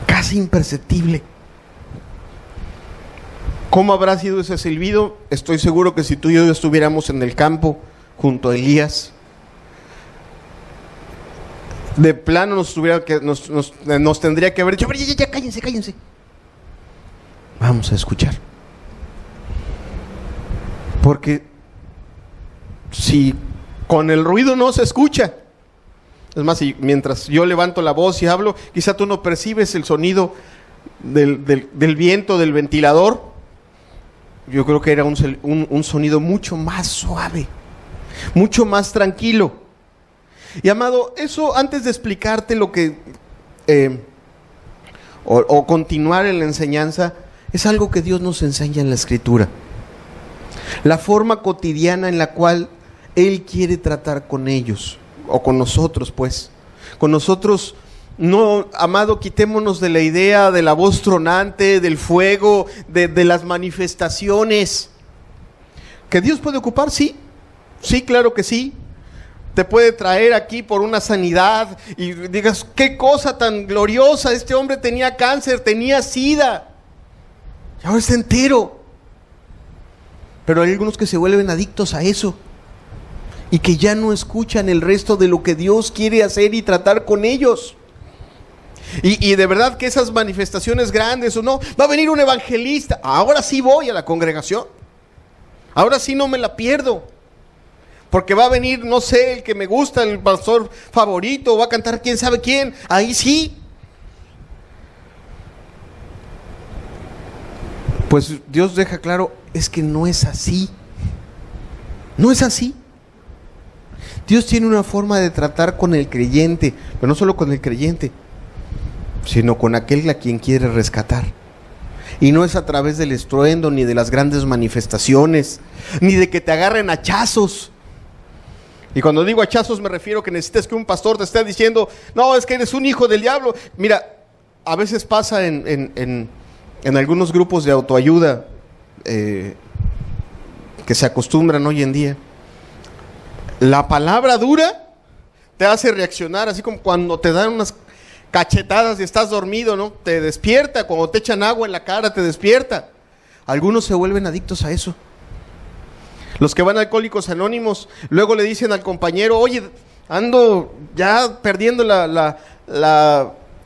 casi imperceptible. ¿Cómo habrá sido ese silbido? Estoy seguro que si tú y yo estuviéramos en el campo junto a Elías, de plano nos tendría que haber dicho: ya, cállense. Vamos a escuchar. Porque si con el ruido no se escucha, es más, si mientras yo levanto la voz y hablo, quizá tú no percibes el sonido del viento, del ventilador. Yo creo que era un sonido mucho más suave, mucho más tranquilo. Y amado, eso, antes de explicarte lo que o continuar en la enseñanza, es algo que Dios nos enseña en la Escritura. La forma cotidiana en la cual Él quiere tratar con ellos, o con nosotros, pues. Con nosotros, no, amado, quitémonos de la idea de la voz tronante, del fuego, de las manifestaciones. ¿Que Dios puede ocupar? Sí, claro que sí. Te puede traer aquí por una sanidad y digas: qué cosa tan gloriosa, este hombre tenía cáncer, tenía sida, y ahora está entero. Pero hay algunos que se vuelven adictos a eso y que ya no escuchan el resto de lo que Dios quiere hacer y tratar con ellos. Y de verdad que esas manifestaciones grandes o no, va a venir un evangelista, ahora sí voy a la congregación, ahora sí no me la pierdo, porque va a venir, no sé, el que me gusta, el pastor favorito, va a cantar quién sabe quién, ahí sí. Pues Dios deja claro, es que no es así. No es así. Dios tiene una forma de tratar con el creyente, pero no solo con el creyente, sino con aquel a quien quiere rescatar. Y no es a través del estruendo, ni de las grandes manifestaciones, ni de que te agarren hachazos. Y cuando digo hachazos me refiero que necesitas que un pastor te esté diciendo: no, es que eres un hijo del diablo. Mira, a veces pasa en algunos grupos de autoayuda que se acostumbran hoy en día. La palabra dura te hace reaccionar, así como cuando te dan unas cachetadas y estás dormido, ¿no? Te despierta, cuando te echan agua en la cara te despierta. Algunos se vuelven adictos a eso. Los que van a Alcohólicos Anónimos, luego le dicen al compañero: oye, ando ya perdiendo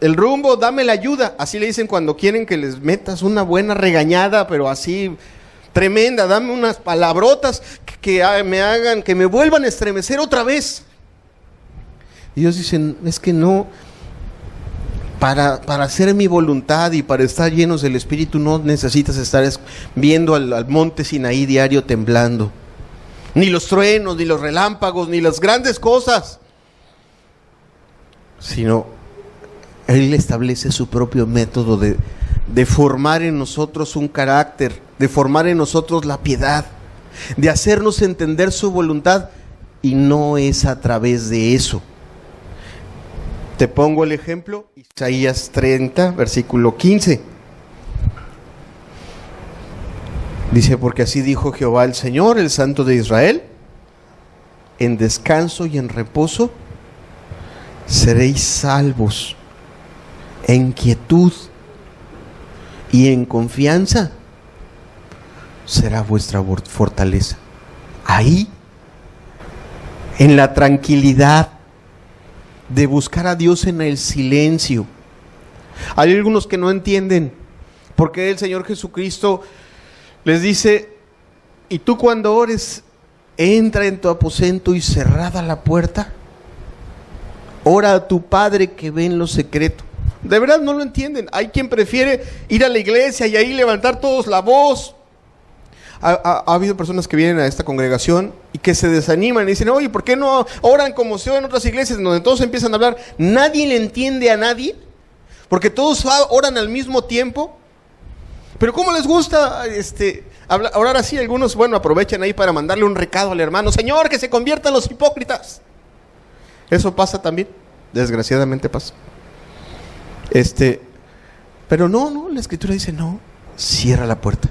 el rumbo, dame la ayuda. Así le dicen cuando quieren que les metas una buena regañada, pero así tremenda, dame unas palabrotas que me hagan, que me vuelvan a estremecer otra vez. Y ellos dicen, es que no, para hacer mi voluntad y para estar llenos del Espíritu no necesitas estar viendo al monte Sinaí diario temblando, ni los truenos, ni los relámpagos, ni las grandes cosas, sino Él establece su propio método de formar en nosotros un carácter, de formar en nosotros la piedad, de hacernos entender su voluntad, y no es a través de eso. Te pongo el ejemplo, Isaías 30, versículo 15. Dice, porque así dijo Jehová el Señor, el Santo de Israel, en descanso y en reposo seréis salvos, en quietud y en confianza será vuestra fortaleza. Ahí, en la tranquilidad de buscar a Dios en el silencio. Hay algunos que no entienden por qué el Señor Jesucristo les dice, y tú cuando ores, entra en tu aposento y cerrada la puerta, ora a tu Padre que ve en lo secreto. De verdad no lo entienden. Hay quien prefiere ir a la iglesia y ahí levantar todos la voz. Ha habido personas que vienen a esta congregación y que se desaniman y dicen, oye, ¿por qué no oran como se oran en otras iglesias donde todos empiezan a hablar? Nadie le entiende a nadie, porque todos oran al mismo tiempo. Pero ¿cómo les gusta orar así? Algunos, bueno, aprovechan ahí para mandarle un recado al hermano, Señor, que se conviertan los hipócritas. Eso pasa también, desgraciadamente pasa. Pero no, la Escritura dice, no, cierra la puerta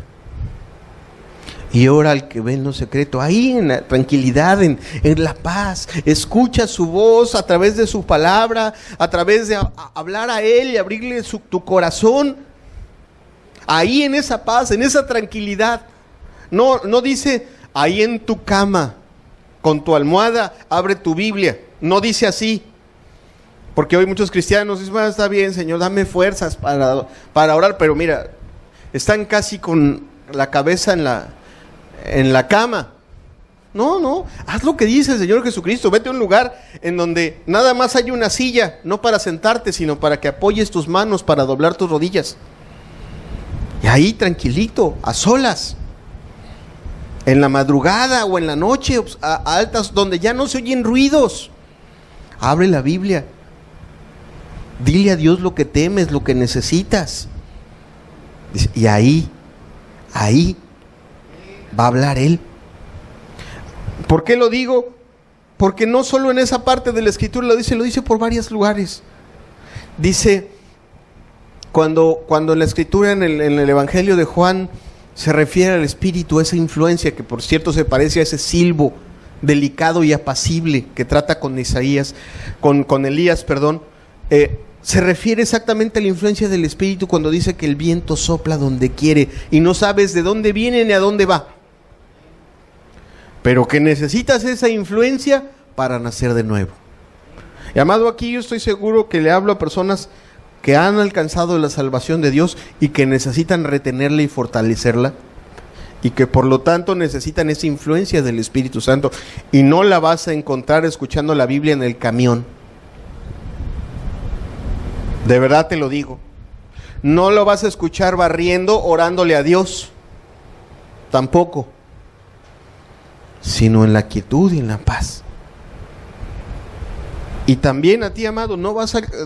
y ora al que ve en lo secreto, ahí en la tranquilidad, en la paz. Escucha su voz a través de su palabra, a través de hablar a Él y abrirle tu corazón. Ahí en esa paz, en esa tranquilidad. No dice, ahí en tu cama, con tu almohada, abre tu Biblia. No dice así. Porque hoy muchos cristianos dicen, bueno, está bien, Señor, dame fuerzas para orar. Pero mira, están casi con la cabeza en la cama. No, haz lo que dice el Señor Jesucristo. Vete a un lugar en donde nada más hay una silla, no para sentarte, sino para que apoyes tus manos para doblar tus rodillas. Y ahí tranquilito, a solas, en la madrugada o en la noche, a altas, donde ya no se oyen ruidos. Abre la Biblia. Dile a Dios lo que temes, lo que necesitas. Y ahí va a hablar Él. ¿Por qué lo digo? Porque no solo en esa parte de la Escritura lo dice por varios lugares. Dice, cuando en la Escritura, en el Evangelio de Juan, se refiere al Espíritu, esa influencia que por cierto se parece a ese silbo delicado y apacible que trata con Elías, se refiere exactamente a la influencia del Espíritu cuando dice que el viento sopla donde quiere y no sabes de dónde viene ni a dónde va, pero que necesitas esa influencia para nacer de nuevo. Y amado, aquí yo estoy seguro que le hablo a personas que han alcanzado la salvación de Dios y que necesitan retenerla y fortalecerla, y que por lo tanto necesitan esa influencia del Espíritu Santo, y no la vas a encontrar escuchando la Biblia en el camión. De verdad te lo digo. No lo vas a escuchar barriendo, orándole a Dios. Tampoco. Sino en la quietud y en la paz. Y también a ti, amado,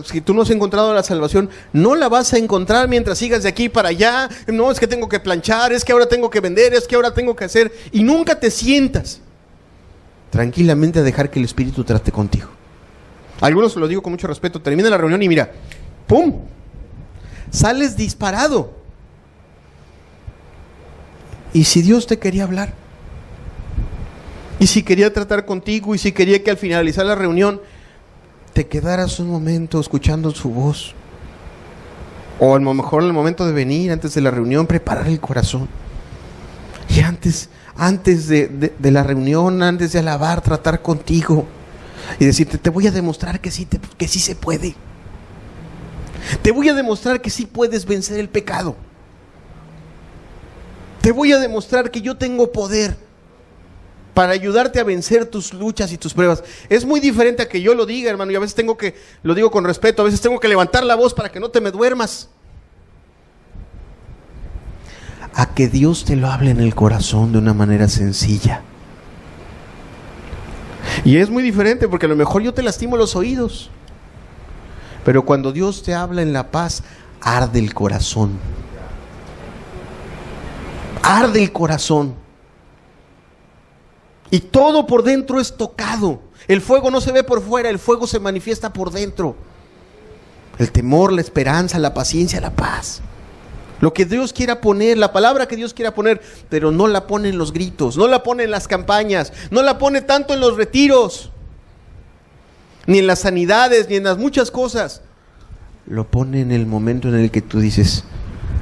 si tú no has encontrado la salvación, no la vas a encontrar mientras sigas de aquí para allá. No, es que tengo que planchar, es que ahora tengo que vender, es que ahora tengo que hacer. Y nunca te sientas tranquilamente a dejar que el Espíritu trate contigo. A algunos lo digo con mucho respeto. Termina la reunión y mira, ¡pum!, sales disparado. ¿Y si Dios te quería hablar? ¿Y si quería tratar contigo? ¿Y si quería que al finalizar la reunión te quedaras un momento escuchando su voz? O a lo mejor en el momento de venir, antes de la reunión, preparar el corazón. Y antes de la reunión, antes de alabar, tratar contigo. y decirte, te voy a demostrar que sí se puede. Te voy a demostrar que sí puedes vencer el pecado. Te voy a demostrar que yo tengo poder para ayudarte a vencer tus luchas y tus pruebas. Es muy diferente a que yo lo diga, hermano, y a veces lo digo con respeto, a veces tengo que levantar la voz para que no te me duermas. A que Dios te lo hable en el corazón de una manera sencilla. Y es muy diferente porque a lo mejor yo te lastimo los oídos, pero cuando Dios te habla en la paz, arde el corazón. Arde el corazón. Y todo por dentro es tocado. El fuego no se ve por fuera, el fuego se manifiesta por dentro. El temor, la esperanza, la paciencia, la paz. Lo que Dios quiera poner, la palabra que Dios quiera poner, pero no la pone en los gritos, no la pone en las campañas, no la pone tanto en los retiros, ni en las sanidades, ni en las muchas cosas. Lo pone en el momento en el que tú dices,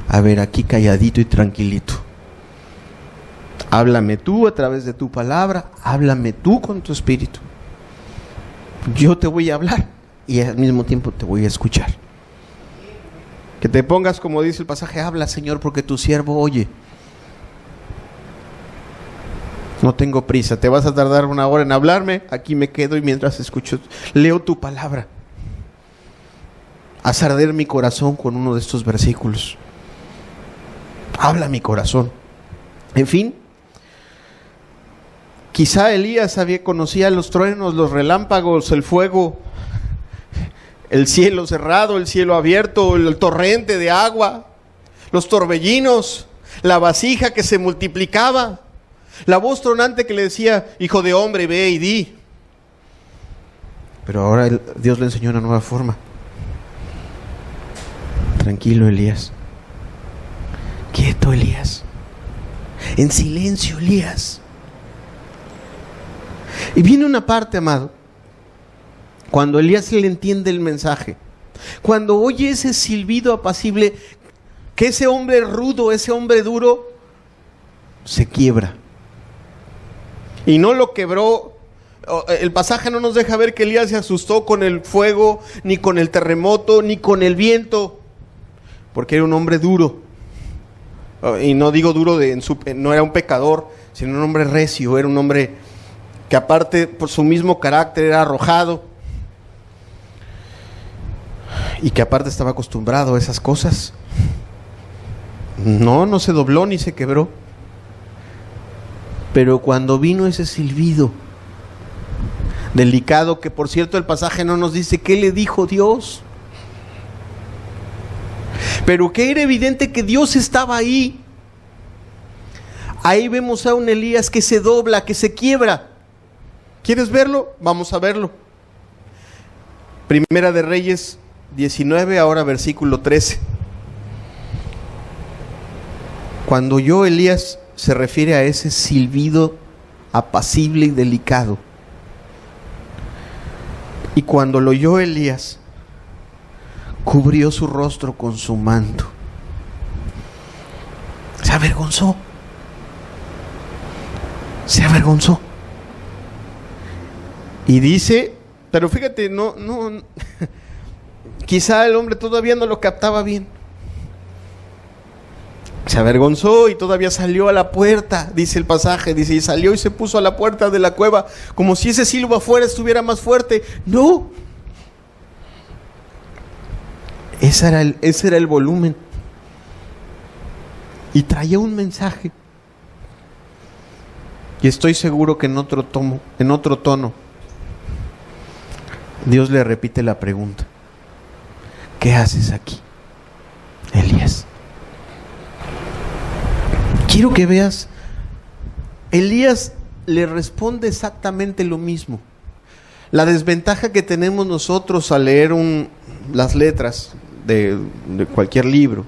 a ver, aquí calladito y tranquilito. Háblame tú a través de tu palabra, háblame tú con tu espíritu. Yo te voy a hablar y al mismo tiempo te voy a escuchar. Que te pongas, como dice el pasaje, habla, Señor, porque tu siervo oye. No tengo prisa, te vas a tardar 1 hora en hablarme, aquí me quedo y mientras escucho, leo tu palabra. Haz arder mi corazón con uno de estos versículos. Habla mi corazón. En fin, quizá Elías conocía los truenos, los relámpagos, el fuego, el cielo cerrado, el cielo abierto, el torrente de agua, los torbellinos, la vasija que se multiplicaba, la voz tronante que le decía, hijo de hombre, ve y di. Pero ahora Dios le enseñó una nueva forma. Tranquilo, Elías. Quieto, Elías. En silencio, Elías. Y viene una parte, amado, cuando Elías le entiende el mensaje, cuando oye ese silbido apacible, que ese hombre rudo, ese hombre duro, se quiebra. Y no lo quebró. El pasaje no nos deja ver que Elías se asustó con el fuego, ni con el terremoto, ni con el viento, porque era un hombre duro. Y no digo duro no era un pecador, sino un hombre recio, era un hombre que aparte por su mismo carácter era arrojado y que aparte estaba acostumbrado a esas cosas. No se dobló ni se quebró. Pero cuando vino ese silbido delicado, que por cierto el pasaje no nos dice qué le dijo Dios, pero que era evidente que Dios estaba ahí. Ahí vemos a un Elías que se dobla, que se quiebra. ¿Quieres verlo? Vamos a verlo. Primera de Reyes 19, ahora versículo 13. Cuando oyó Elías, se refiere a ese silbido apacible y delicado. Y cuando lo oyó Elías, cubrió su rostro con su manto. Se avergonzó. Se avergonzó. Y dice, pero fíjate, no, quizá el hombre todavía no lo captaba bien. Se avergonzó y todavía salió a la puerta, dice el pasaje, dice, y salió y se puso a la puerta de la cueva, como si ese silbo afuera estuviera más fuerte. No. Ese era el volumen. Y traía un mensaje. Y estoy seguro que en otro tono, Dios le repite la pregunta: ¿qué haces aquí, Elías? Quiero que veas, Elías le responde exactamente lo mismo. La desventaja que tenemos nosotros al leer las letras de cualquier libro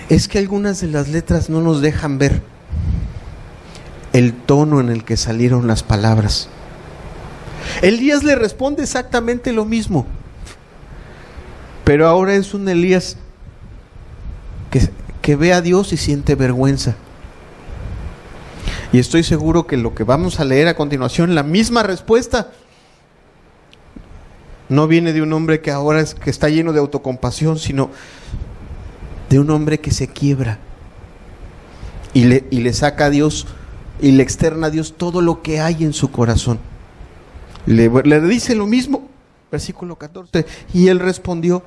es que algunas de las letras no nos dejan ver el tono en el que salieron las palabras. Elías le responde exactamente lo mismo, pero ahora es un Elías que ve a Dios y siente vergüenza. Y estoy seguro que lo que vamos a leer a continuación, la misma respuesta, no viene de un hombre que ahora que está lleno de autocompasión, sino de un hombre que se quiebra y le saca a Dios y le externa a Dios todo lo que hay en su corazón. Le dice lo mismo, versículo 14, y él respondió.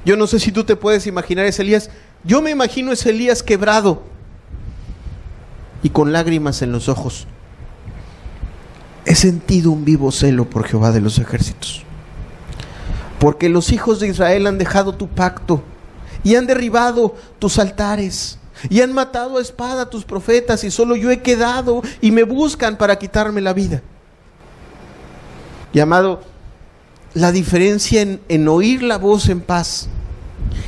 Yo no sé si tú te puedes imaginar ese Elías. Yo me imagino ese Elías quebrado y con lágrimas en los ojos. He sentido un vivo celo por Jehová de los ejércitos, porque los hijos de Israel han dejado tu pacto y han derribado tus altares y han matado a espada a tus profetas, y solo yo he quedado y me buscan para quitarme la vida. Y amado, la diferencia en oír la voz en paz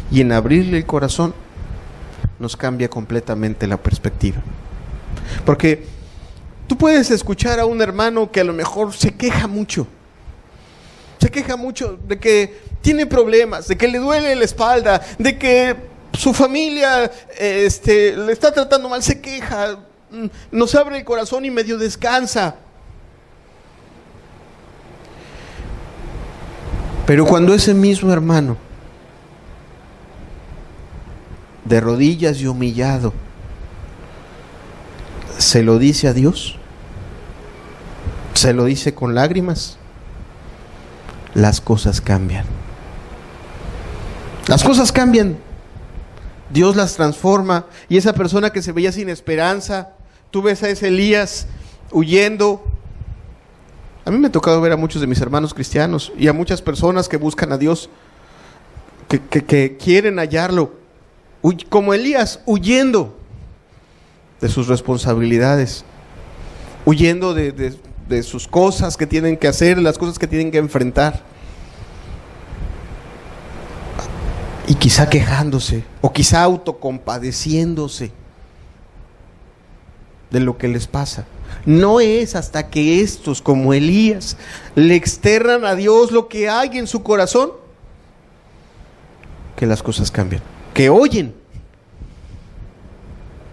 y en abrirle el corazón nos cambia completamente la perspectiva. Porque tú puedes escuchar a un hermano que a lo mejor se queja mucho de que tiene problemas, de que le duele la espalda, de que su familia le está tratando mal, se queja, nos abre el corazón y medio descansa. Pero cuando ese mismo hermano, de rodillas y humillado, se lo dice a Dios, se lo dice con lágrimas, las cosas cambian. Las cosas cambian. Dios las transforma, y esa persona que se veía sin esperanza, tú ves a ese Elías huyendo. A mí me ha tocado ver a muchos de mis hermanos cristianos y a muchas personas que buscan a Dios, que quieren hallarlo, como Elías, huyendo de sus responsabilidades, huyendo de sus cosas que tienen que hacer, las cosas que tienen que enfrentar, y quizá quejándose o quizá autocompadeciéndose de lo que les pasa. No es hasta que estos, como Elías, le externan a Dios lo que hay en su corazón, que las cosas cambian, que oyen.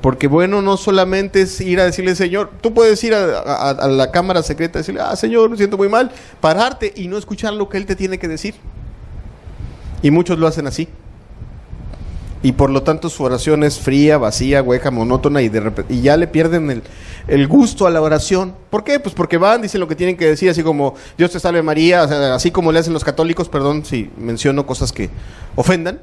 Porque bueno, no solamente es ir a decirle, Señor, tú puedes ir a la cámara secreta y decirle, Señor, me siento muy mal, pararte y no escuchar lo que Él te tiene que decir. Y muchos lo hacen así. Y por lo tanto su oración es fría, vacía, hueca, monótona, y ya le pierden el gusto a la oración. ¿Por qué? Pues porque van, dicen lo que tienen que decir, así como Dios te salve María, o sea, así como le hacen los católicos, perdón si menciono cosas que ofendan,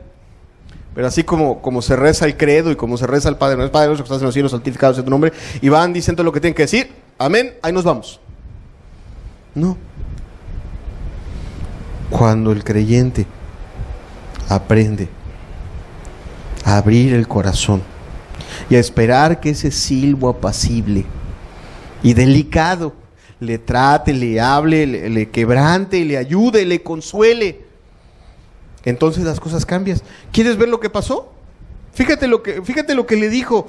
pero así como se reza el credo y como se reza el Padre nuestro que estás en los cielos, santificado sea tu nombre, y van diciendo lo que tienen que decir, amén, ahí nos vamos. No. Cuando el creyente aprende a abrir el corazón y a esperar que ese silbo apacible y delicado le trate, le hable, le quebrante, le ayude, le consuele, entonces las cosas cambian. ¿Quieres ver lo que pasó? Fíjate lo que le dijo.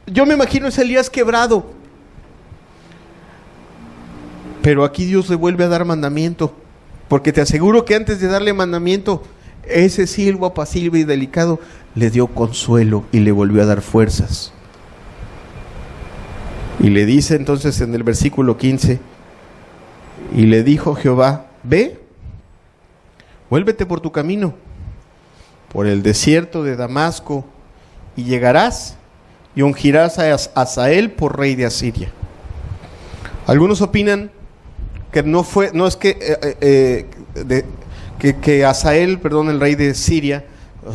Yo me imagino ese Elías quebrado, pero aquí Dios le vuelve a dar mandamiento, porque te aseguro que antes de darle mandamiento, ese silbo apacible y delicado le dio consuelo y le volvió a dar fuerzas. Y le dice entonces en el versículo 15, y le dijo Jehová, ve, vuélvete por tu camino, por el desierto de Damasco, y llegarás y ungirás a Hazael por rey de Asiria. Algunos opinan que que Hazael, el rey de Siria,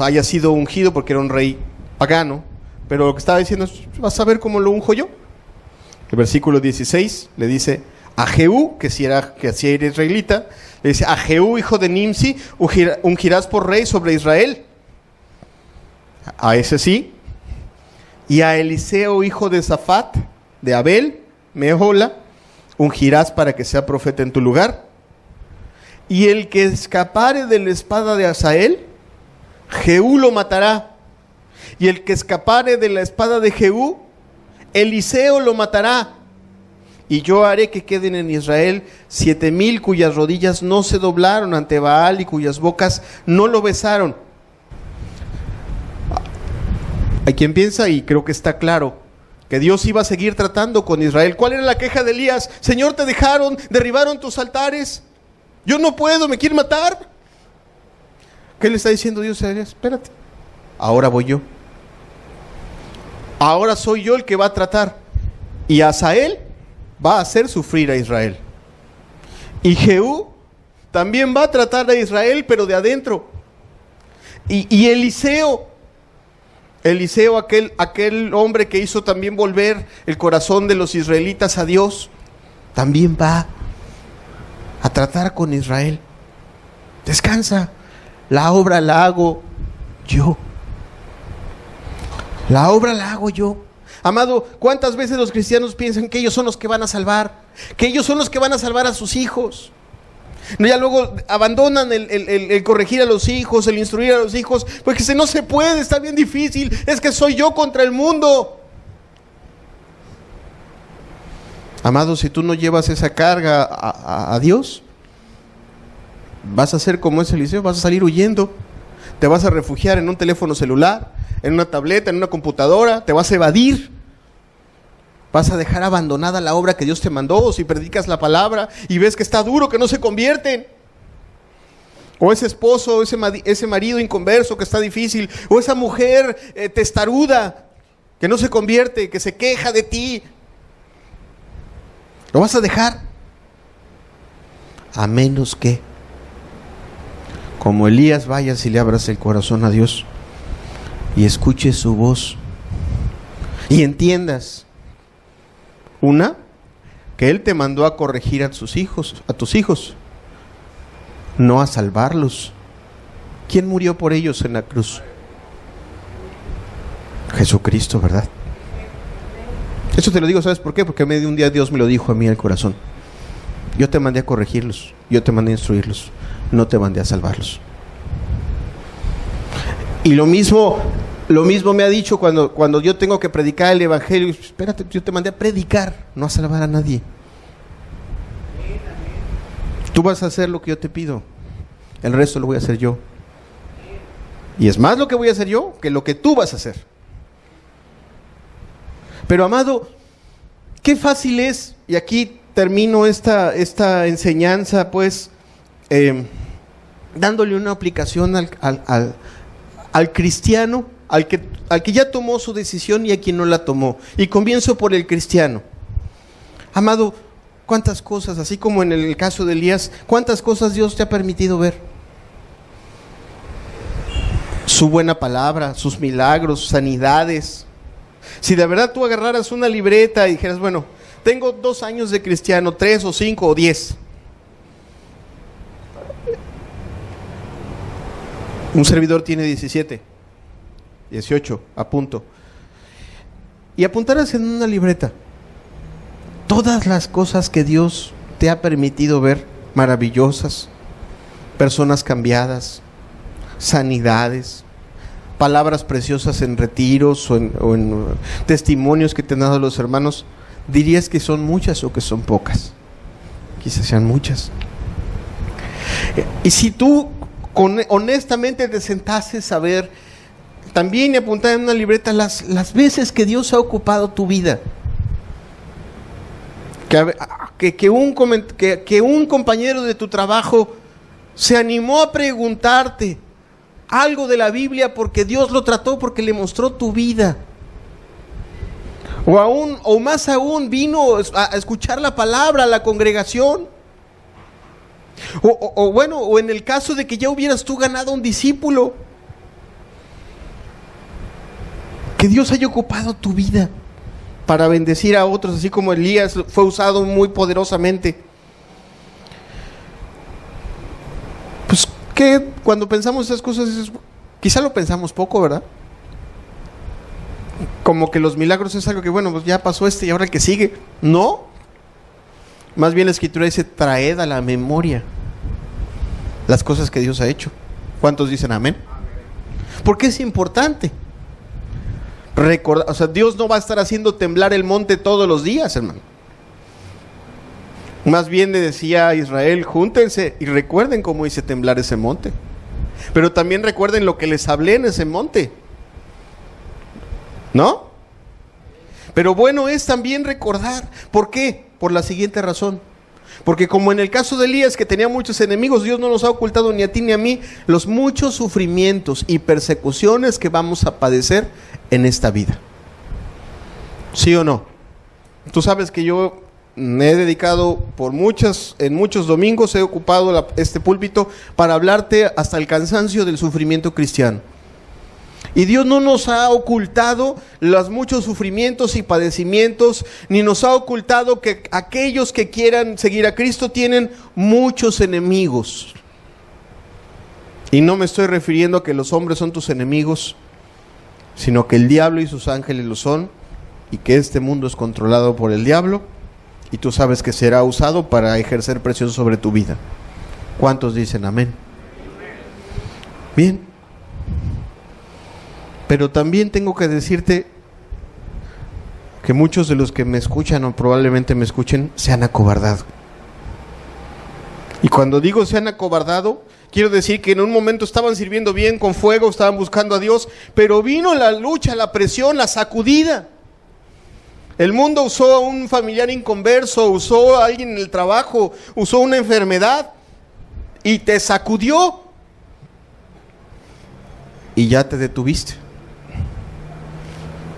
haya sido ungido porque era un rey pagano, pero lo que estaba diciendo es, vas a ver cómo lo unjo yo. El versículo 16 le dice a Jehú, que así era israelita, le dice, a Jehú, hijo de Nimsi, ungirás por rey sobre Israel. A ese sí. Y a Eliseo, hijo de Safat, de Abel, Mehola, ungirás para que sea profeta en tu lugar. Y el que escapare de la espada de Hazael, Jehú lo matará. Y el que escapare de la espada de Jehú, Eliseo lo matará. Y yo haré que queden en Israel 7,000 cuyas rodillas no se doblaron ante Baal y cuyas bocas no lo besaron. Hay quien piensa, y creo que está claro, que Dios iba a seguir tratando con Israel. ¿Cuál era la queja de Elías? Señor, te dejaron, derribaron tus altares. Yo no puedo, me quieren matar. ¿Qué le está diciendo Dios a Elías? Espérate, ahora voy yo. Ahora soy yo el que va a tratar. Y Hazael va a hacer sufrir a Israel. Y Jehú también va a tratar a Israel, pero de adentro. Y Eliseo, aquel hombre que hizo también volver el corazón de los israelitas a Dios, también va a tratar con Israel. Descansa, la obra la hago yo. La obra la hago yo. Amado, ¿cuántas veces los cristianos piensan que ellos son los que van a salvar? Que ellos son los que van a salvar a sus hijos. No, ya luego abandonan el corregir a los hijos, el instruir a los hijos, porque si no se puede, está bien difícil. Es que soy yo contra el mundo. Amado, si tú no llevas esa carga a Dios, vas a ser como ese Eliseo, vas a salir huyendo. Te vas a refugiar en un teléfono celular, en una tableta, en una computadora, te vas a evadir. Vas a dejar abandonada la obra que Dios te mandó. O si predicas la palabra y ves que está duro, que no se convierten. O ese esposo, ese marido inconverso que está difícil. O esa mujer testaruda que no se convierte, que se queja de ti. ¿Lo vas a dejar? A menos que, como Elías, vayas y le abras el corazón a Dios y escuches su voz y entiendas, una, que Él te mandó a corregir a tus hijos, no a salvarlos. ¿Quién murió por ellos en la cruz? Jesucristo, ¿verdad? Eso te lo digo, ¿sabes por qué? Porque medio de un día Dios me lo dijo a mí al corazón. Yo te mandé a corregirlos, yo te mandé a instruirlos, no te mandé a salvarlos. Y lo mismo me ha dicho cuando yo tengo que predicar el evangelio. Espérate, yo te mandé a predicar, no a salvar a nadie. Tú vas a hacer lo que yo te pido, el resto lo voy a hacer yo. Y es más lo que voy a hacer yo que lo que tú vas a hacer. Pero amado, qué fácil es, y aquí termino esta enseñanza, pues, dándole una aplicación al cristiano, al que ya tomó su decisión y a quien no la tomó. Y comienzo por el cristiano. Amado, cuántas cosas, así como en el caso de Elías, cuántas cosas Dios te ha permitido ver. Su buena palabra, sus milagros, sanidades. Si de verdad tú agarraras una libreta y dijeras, bueno, tengo 2 años de cristiano, 3 o 5 o 10. Un servidor tiene 17, 18, a punto. Y apuntaras en una libreta todas las cosas que Dios te ha permitido ver, maravillosas, personas cambiadas, sanidades, palabras preciosas en retiros o en testimonios que te han dado los hermanos, ¿dirías que son muchas o que son pocas? Quizás sean muchas. Y si tú honestamente te sentases a ver también y apuntar en una libreta las veces que Dios ha ocupado tu vida, que un compañero de tu trabajo se animó a preguntarte algo de la Biblia porque Dios lo trató, porque le mostró tu vida, o más aún vino a escuchar la palabra a la congregación, o en el caso de que ya hubieras tú ganado un discípulo, que Dios haya ocupado tu vida para bendecir a otros, así como Elías fue usado muy poderosamente. Pues que cuando pensamos esas cosas, quizá lo pensamos poco, ¿verdad? Como que los milagros es algo que, bueno, pues ya pasó y ahora el que sigue. No, más bien la Escritura dice, traed a la memoria las cosas que Dios ha hecho. ¿Cuántos dicen amén? Porque es importante recordar. O sea, Dios no va a estar haciendo temblar el monte todos los días, hermano. Más bien le decía a Israel, júntense y recuerden cómo hice temblar ese monte. Pero también recuerden lo que les hablé en ese monte, ¿no? Pero bueno es también recordar. ¿Por qué? Por la siguiente razón. Porque como en el caso de Elías, que tenía muchos enemigos, Dios no nos ha ocultado ni a ti ni a mí los muchos sufrimientos y persecuciones que vamos a padecer en esta vida. ¿Sí o no? Tú sabes que yo me he dedicado en muchos domingos he ocupado este púlpito para hablarte hasta el cansancio del sufrimiento cristiano. Y Dios no nos ha ocultado los muchos sufrimientos y padecimientos, ni nos ha ocultado que aquellos que quieran seguir a Cristo tienen muchos enemigos. Y no me estoy refiriendo a que los hombres son tus enemigos, sino que el diablo y sus ángeles lo son, y que este mundo es controlado por el diablo, y tú sabes que será usado para ejercer presión sobre tu vida. ¿Cuántos dicen amén? Bien. Pero también tengo que decirte que muchos de los que me escuchan o probablemente me escuchen se han acobardado. Y cuando digo se han acobardado, quiero decir que en un momento estaban sirviendo bien con fuego, estaban buscando a Dios, pero vino la lucha, la presión, la sacudida. El mundo usó a un familiar inconverso, usó a alguien en el trabajo, usó una enfermedad y te sacudió y ya te detuviste.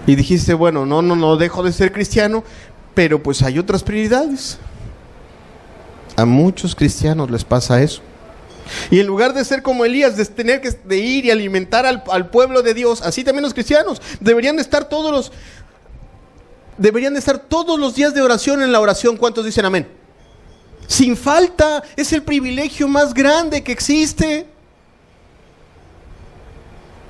Y dijiste, bueno, no dejo de ser cristiano, pero pues hay otras prioridades. A muchos cristianos les pasa eso. Y en lugar de ser como Elías, de tener que ir y alimentar al pueblo de Dios, así también los cristianos deberían estar todos los días de oración en la oración. ¿Cuántos dicen amén? Sin falta, es el privilegio más grande que existe.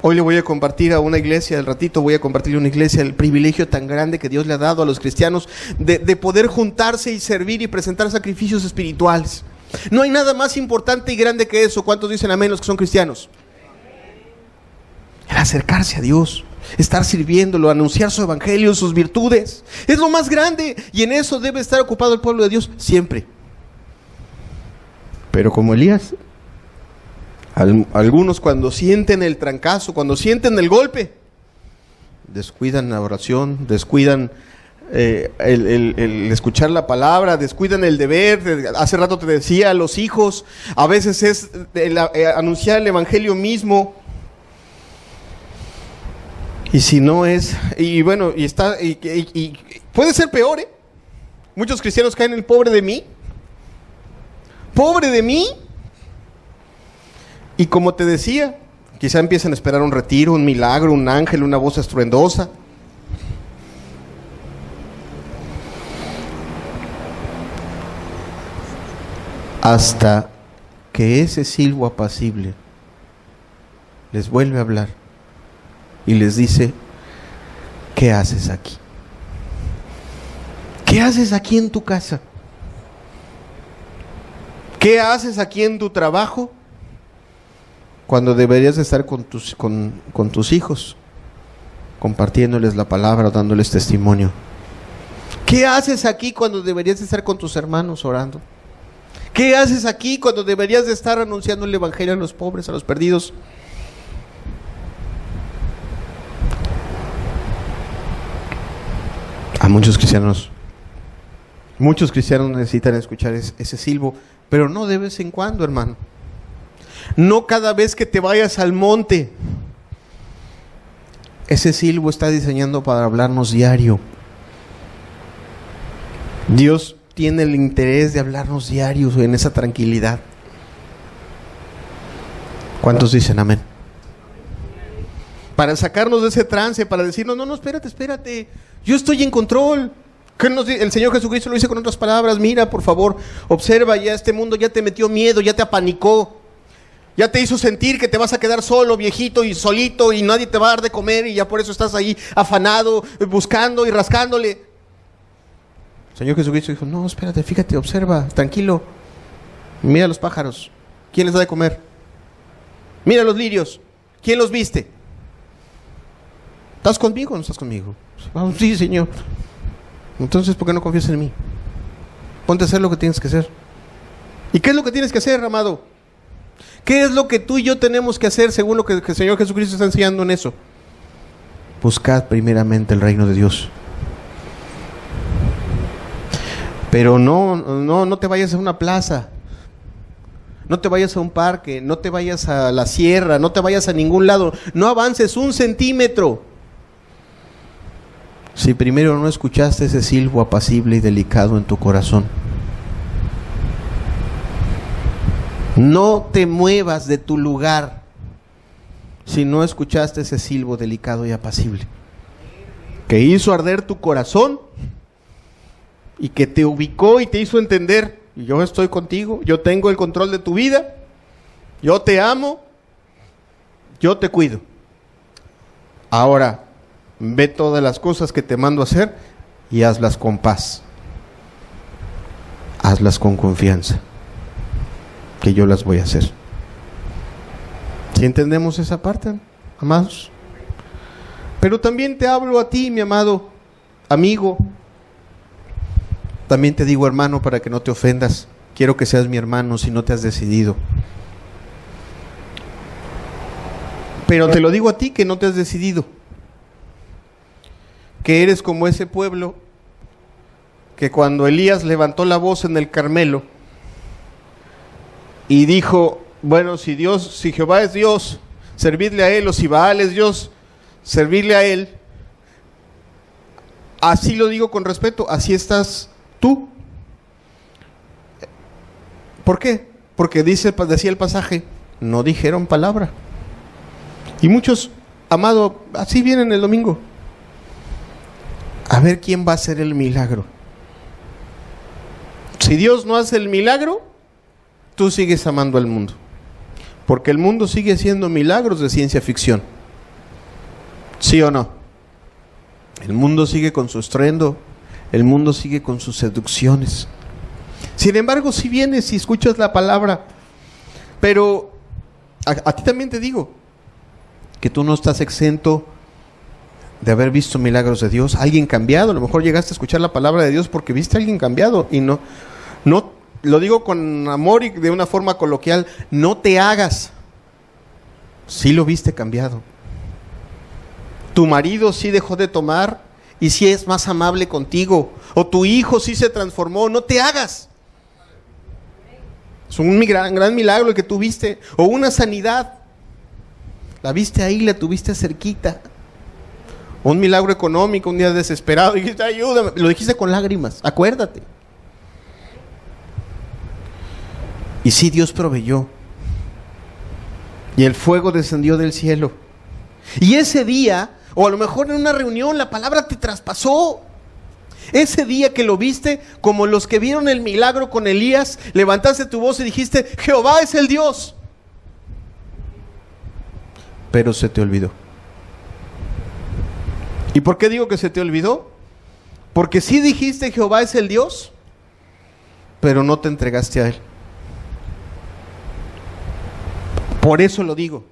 Hoy le voy a compartir a una iglesia, al ratito voy a compartirle a una iglesia el privilegio tan grande que Dios le ha dado a los cristianos de poder juntarse y servir y presentar sacrificios espirituales. No hay nada más importante y grande que eso. ¿Cuántos dicen amén los que son cristianos? El acercarse a Dios, estar sirviéndolo, anunciar su evangelio, sus virtudes. Es lo más grande y en eso debe estar ocupado el pueblo de Dios siempre. Pero como Elías, algunos cuando sienten el trancazo, cuando sienten el golpe, descuidan la oración, descuidan el escuchar la palabra, descuidan el deber. Hace rato te decía, a los hijos, a veces es anunciar el evangelio mismo. Y si no es, y bueno, y puede ser peor, ¿eh? Muchos cristianos caen en el pobre de mí. Pobre de mí. Y como te decía, quizá empiezan a esperar un retiro, un milagro, un ángel, una voz estruendosa. Hasta que ese silbo apacible les vuelve a hablar y les dice, ¿qué haces aquí? ¿Qué haces aquí en tu casa? ¿Qué haces aquí en tu trabajo? Cuando deberías de estar con tus hijos, compartiéndoles la palabra, dándoles testimonio. ¿Qué haces aquí cuando deberías de estar con tus hermanos orando? ¿Qué haces aquí cuando deberías de estar anunciando el evangelio a los pobres, a los perdidos? A muchos cristianos necesitan escuchar ese silbo, pero no de vez en cuando, hermano. No cada vez que te vayas al monte. Ese silbo está diseñado para hablarnos diario. Dios tiene el interés de hablarnos diario en esa tranquilidad. ¿Cuántos dicen amén? Para sacarnos de ese trance, para decirnos, no, espérate, yo estoy en control. El Señor Jesucristo lo dice con otras palabras, mira, por favor, observa, ya este mundo ya te metió miedo, ya te apanicó. Ya te hizo sentir que te vas a quedar solo, viejito y solito, y nadie te va a dar de comer, y ya por eso estás ahí afanado, buscando y rascándole. El Señor Jesucristo dijo, no, espérate, fíjate, observa, tranquilo. Mira los pájaros, ¿quién les da de comer? Mira los lirios, ¿quién los viste? ¿Estás conmigo o no estás conmigo? Sí, Señor. Entonces, ¿por qué no confías en mí? Ponte a hacer lo que tienes que hacer. ¿Y qué es lo que tienes que hacer, amado? ¿Qué es lo que tú y yo tenemos que hacer según lo que el Señor Jesucristo está enseñando en eso? Buscad primeramente el reino de Dios Pero no te vayas a una plaza, no te vayas a un parque, no te vayas a la sierra, no te vayas a ningún lado, no avances 1 centímetro. Si primero no escuchaste ese silbo apacible y delicado en tu corazón. No te muevas de tu lugar si no escuchaste ese silbo delicado y apacible, que hizo arder tu corazón y que te ubicó y te hizo entender: yo estoy contigo, yo tengo el control de tu vida, yo te amo, yo te cuido. Ahora ve todas las cosas que te mando a hacer y hazlas con paz, hazlas con confianza, que yo las voy a hacer. ¿Sí entendemos esa parte, amados? Pero también te hablo a ti, mi amado amigo. También te digo, hermano, para que no te ofendas. Quiero que seas mi hermano si no te has decidido. Pero te lo digo a ti que no te has decidido. Que eres como ese pueblo que cuando Elías levantó la voz en el Carmelo y dijo: bueno, si Jehová es Dios, servidle a él, o si Baal es Dios, servirle a él. Así lo digo con respeto, así estás tú. ¿Por qué? Porque decía el pasaje, no dijeron palabra. Y muchos, amado, así vienen el domingo. A ver quién va a hacer el milagro. Si Dios no hace el milagro, tú sigues amando al mundo. Porque el mundo sigue haciendo milagros de ciencia ficción. ¿Sí o no? El mundo sigue con su estruendo. El mundo sigue con sus seducciones. Sin embargo, si vienes y escuchas la palabra, pero a ti también te digo que tú no estás exento de haber visto milagros de Dios, alguien cambiado. A lo mejor llegaste a escuchar la palabra de Dios porque viste a alguien cambiado, y no lo digo con amor y de una forma coloquial, no te hagas. Sí lo viste cambiado. Tu marido sí dejó de tomar y sí es más amable contigo, o tu hijo sí se transformó. No te hagas. Es un gran milagro el que tú viste, o una sanidad. La viste ahí, la tuviste cerquita. Un milagro económico, un día desesperado, y dijiste: ayúdame. Lo dijiste con lágrimas, acuérdate. Y sí, Dios proveyó. Y el fuego descendió del cielo. Y ese día, o a lo mejor en una reunión, la palabra te traspasó. Ese día que lo viste, como los que vieron el milagro con Elías, levantaste tu voz y dijiste: Jehová es el Dios. Pero se te olvidó. ¿Y por qué digo que se te olvidó? Porque sí dijiste: Jehová es el Dios, pero no te entregaste a Él. Por eso lo digo.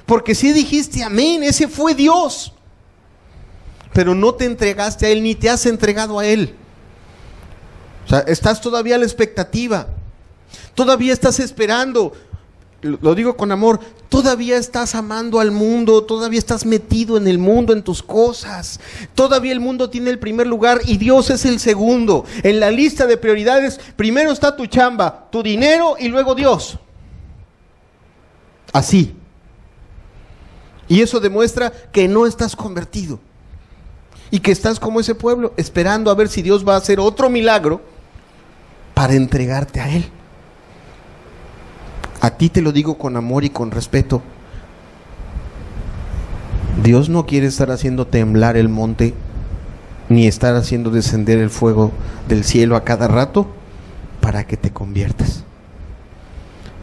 Porque sí dijiste: amén, ese fue Dios, pero no te entregaste a Él, ni te has entregado a Él. O sea, estás todavía a la expectativa. Todavía estás esperando. Lo digo con amor, todavía estás amando al mundo, todavía estás metido en el mundo, en tus cosas. Todavía el mundo tiene el primer lugar y Dios es el segundo. En la lista de prioridades, primero está tu chamba, tu dinero y luego Dios. Así. Y eso demuestra que no estás convertido. Y que estás como ese pueblo, esperando a ver si Dios va a hacer otro milagro para entregarte a Él. A ti te lo digo con amor y con respeto. Dios no quiere estar haciendo temblar el monte, ni estar haciendo descender el fuego del cielo a cada rato para que te conviertas.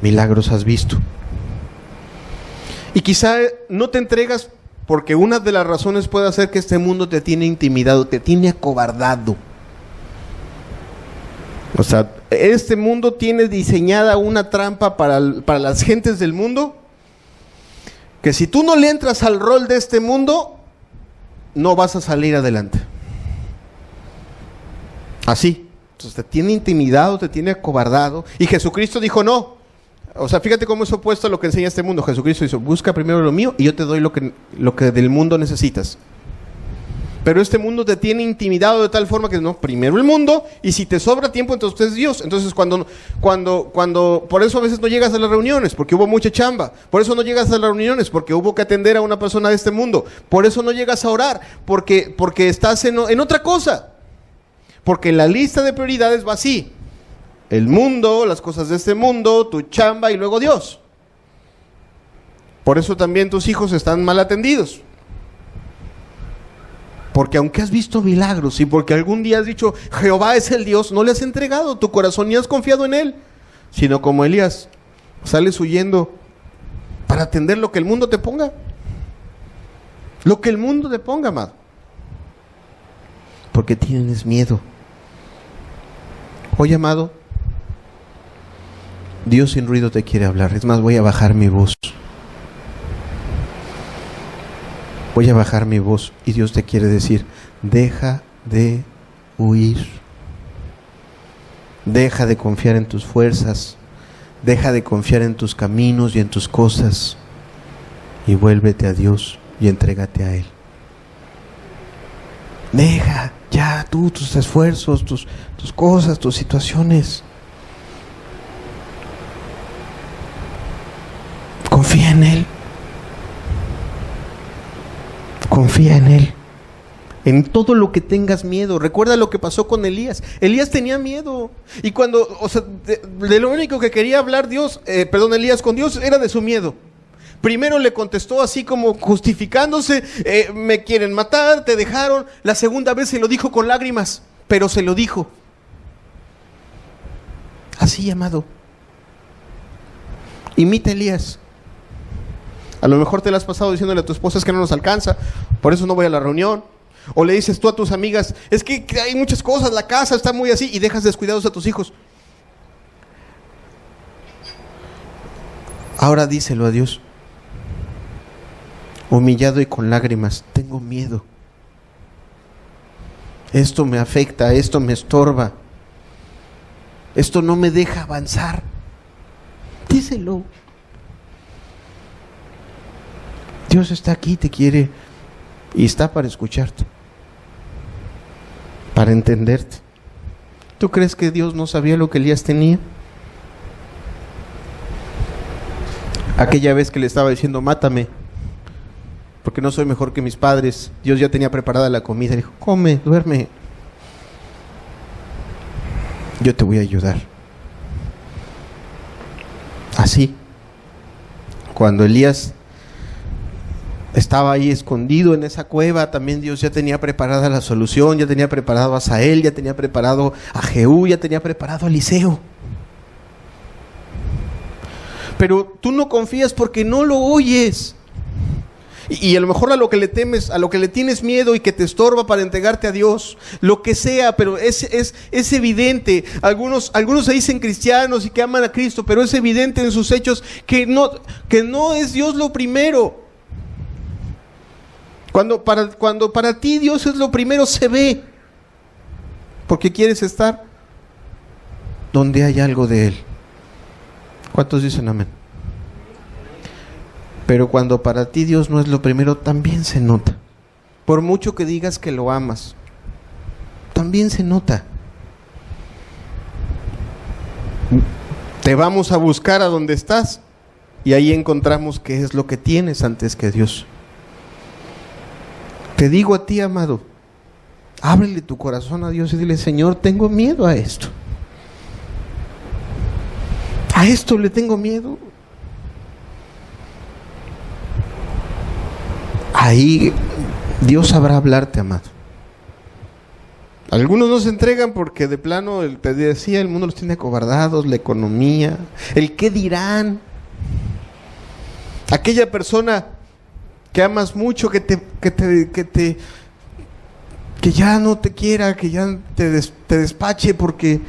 Milagros has visto. Y quizá no te entregas porque una de las razones puede ser que este mundo te tiene intimidado, te tiene acobardado. O sea, este mundo tiene diseñada una trampa para las gentes del mundo, que si tú no le entras al rol de este mundo, no vas a salir adelante. Así. Entonces te tiene intimidado, te tiene acobardado. Y Jesucristo dijo no. O sea, fíjate cómo es opuesto a lo que enseña este mundo. Jesucristo dijo: busca primero lo mío y yo te doy lo que del mundo necesitas. Pero este mundo te tiene intimidado de tal forma que no, primero el mundo, y si te sobra tiempo, entonces usted es Dios. Entonces por eso a veces no llegas a las reuniones, porque hubo mucha chamba. Por eso no llegas a las reuniones, porque hubo que atender a una persona de este mundo. Por eso no llegas a orar, porque estás en otra cosa. Porque la lista de prioridades va así: el mundo, las cosas de este mundo, tu chamba y luego Dios. Por eso también tus hijos están mal atendidos. Porque aunque has visto milagros y porque algún día has dicho Jehová es el Dios, no le has entregado tu corazón ni has confiado en Él, sino como Elías, sales huyendo para atender lo que el mundo te ponga. Lo que el mundo te ponga, amado. Porque tienes miedo. Oye, amado, Dios sin ruido te quiere hablar. Es más, voy a bajar mi voz. Voy a bajar mi voz y Dios te quiere decir: deja de huir. Deja de confiar en tus fuerzas. Deja de confiar en tus caminos y en tus cosas. Y vuélvete a Dios y entrégate a Él. Deja ya tú tus esfuerzos, tus cosas, tus situaciones. Confía en Él. Confía en Él. En todo lo que tengas miedo. Recuerda lo que pasó con Elías. Elías tenía miedo. Y cuando, de lo único que quería hablar Elías con Dios era de su miedo. Primero le contestó así como justificándose: me quieren matar, te dejaron. La segunda vez se lo dijo con lágrimas, pero se lo dijo. Así, amado. Imita a Elías. A lo mejor te la has pasado diciéndole a tu esposa: es que no nos alcanza, por eso no voy a la reunión. O le dices tú a tus amigas: es que hay muchas cosas, la casa está muy así, y dejas descuidados a tus hijos. Ahora díselo a Dios, humillado y con lágrimas: tengo miedo. Esto me afecta, esto me estorba. Esto no me deja avanzar. Díselo. Dios está aquí, te quiere y está para escucharte, para entenderte. ¿Tú crees que Dios no sabía lo que Elías tenía? Aquella vez que le estaba diciendo: mátame, porque no soy mejor que mis padres. Dios ya tenía preparada la comida. Dijo: come, duerme. Yo te voy a ayudar. Así, cuando Elías estaba ahí escondido en esa cueva, también Dios ya tenía preparada la solución. Ya tenía preparado a Asael, ya tenía preparado a Jehú, ya tenía preparado a Eliseo. Pero tú no confías porque no lo oyes. Y a lo mejor a lo que le temes, a lo que le tienes miedo y que te estorba para entregarte a Dios, lo que sea, pero es evidente. Algunos se dicen cristianos y que aman a Cristo, pero es evidente en sus hechos que no es Dios lo primero. Cuando para ti Dios es lo primero, se ve, porque quieres estar donde hay algo de Él. ¿Cuántos dicen amén? Pero cuando para ti Dios no es lo primero, también se nota. Por mucho que digas que lo amas, también se nota. Te vamos a buscar a donde estás y ahí encontramos qué es lo que tienes antes que Dios. Te digo a ti, amado, ábrele tu corazón a Dios y dile: Señor, tengo miedo a esto. A esto le tengo miedo. Ahí Dios sabrá hablarte, amado. Algunos no se entregan porque de plano, te decía, el mundo los tiene acobardados, la economía, el qué dirán. Aquella persona que amas mucho, que ya no te quiera, que ya te despache porque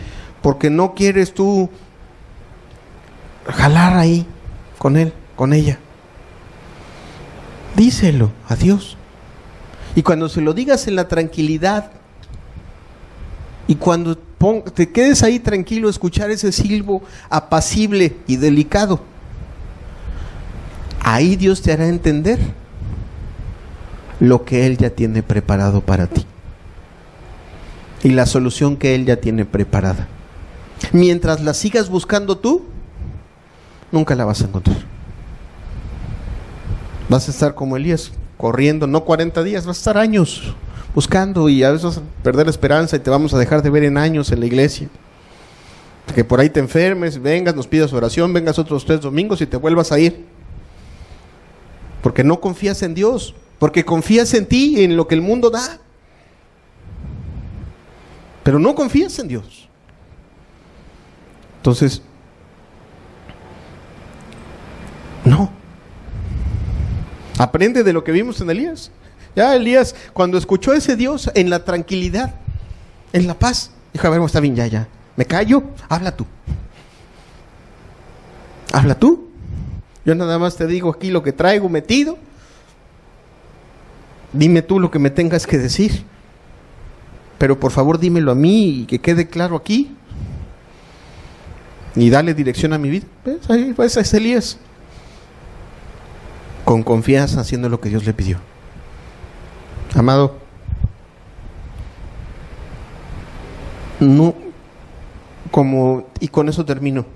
no quieres tú jalar ahí con él, con ella. Díselo a Dios. Y cuando se lo digas en la tranquilidad, y cuando te quedes ahí tranquilo a escuchar ese silbo apacible y delicado, ahí Dios te hará entender lo que Él ya tiene preparado para ti y la solución que Él ya tiene preparada. Mientras la sigas buscando tú, nunca la vas a encontrar. Vas a estar como Elías, corriendo, no 40 días, vas a estar años buscando, y a veces vas a perder la esperanza y te vamos a dejar de ver en años en la iglesia. Que por ahí te enfermes, vengas, nos pidas oración, vengas otros 3 domingos y te vuelvas a ir. Porque no confías en Dios, porque confías en ti y en lo que el mundo da. Pero no confías en Dios. Entonces, no. Aprende de lo que vimos en Elías. Ya Elías, cuando escuchó a ese Dios en la tranquilidad, en la paz, dijo: a ver, está bien, ya. ¿Me callo? Habla tú. Habla tú. Yo nada más te digo aquí lo que traigo metido. Dime tú lo que me tengas que decir. Pero por favor dímelo a mí y que quede claro aquí. Y dale dirección a mi vida. ¿Ves? Ahí pues, es Elías. Con confianza haciendo lo que Dios le pidió. Amado, no, y con eso termino.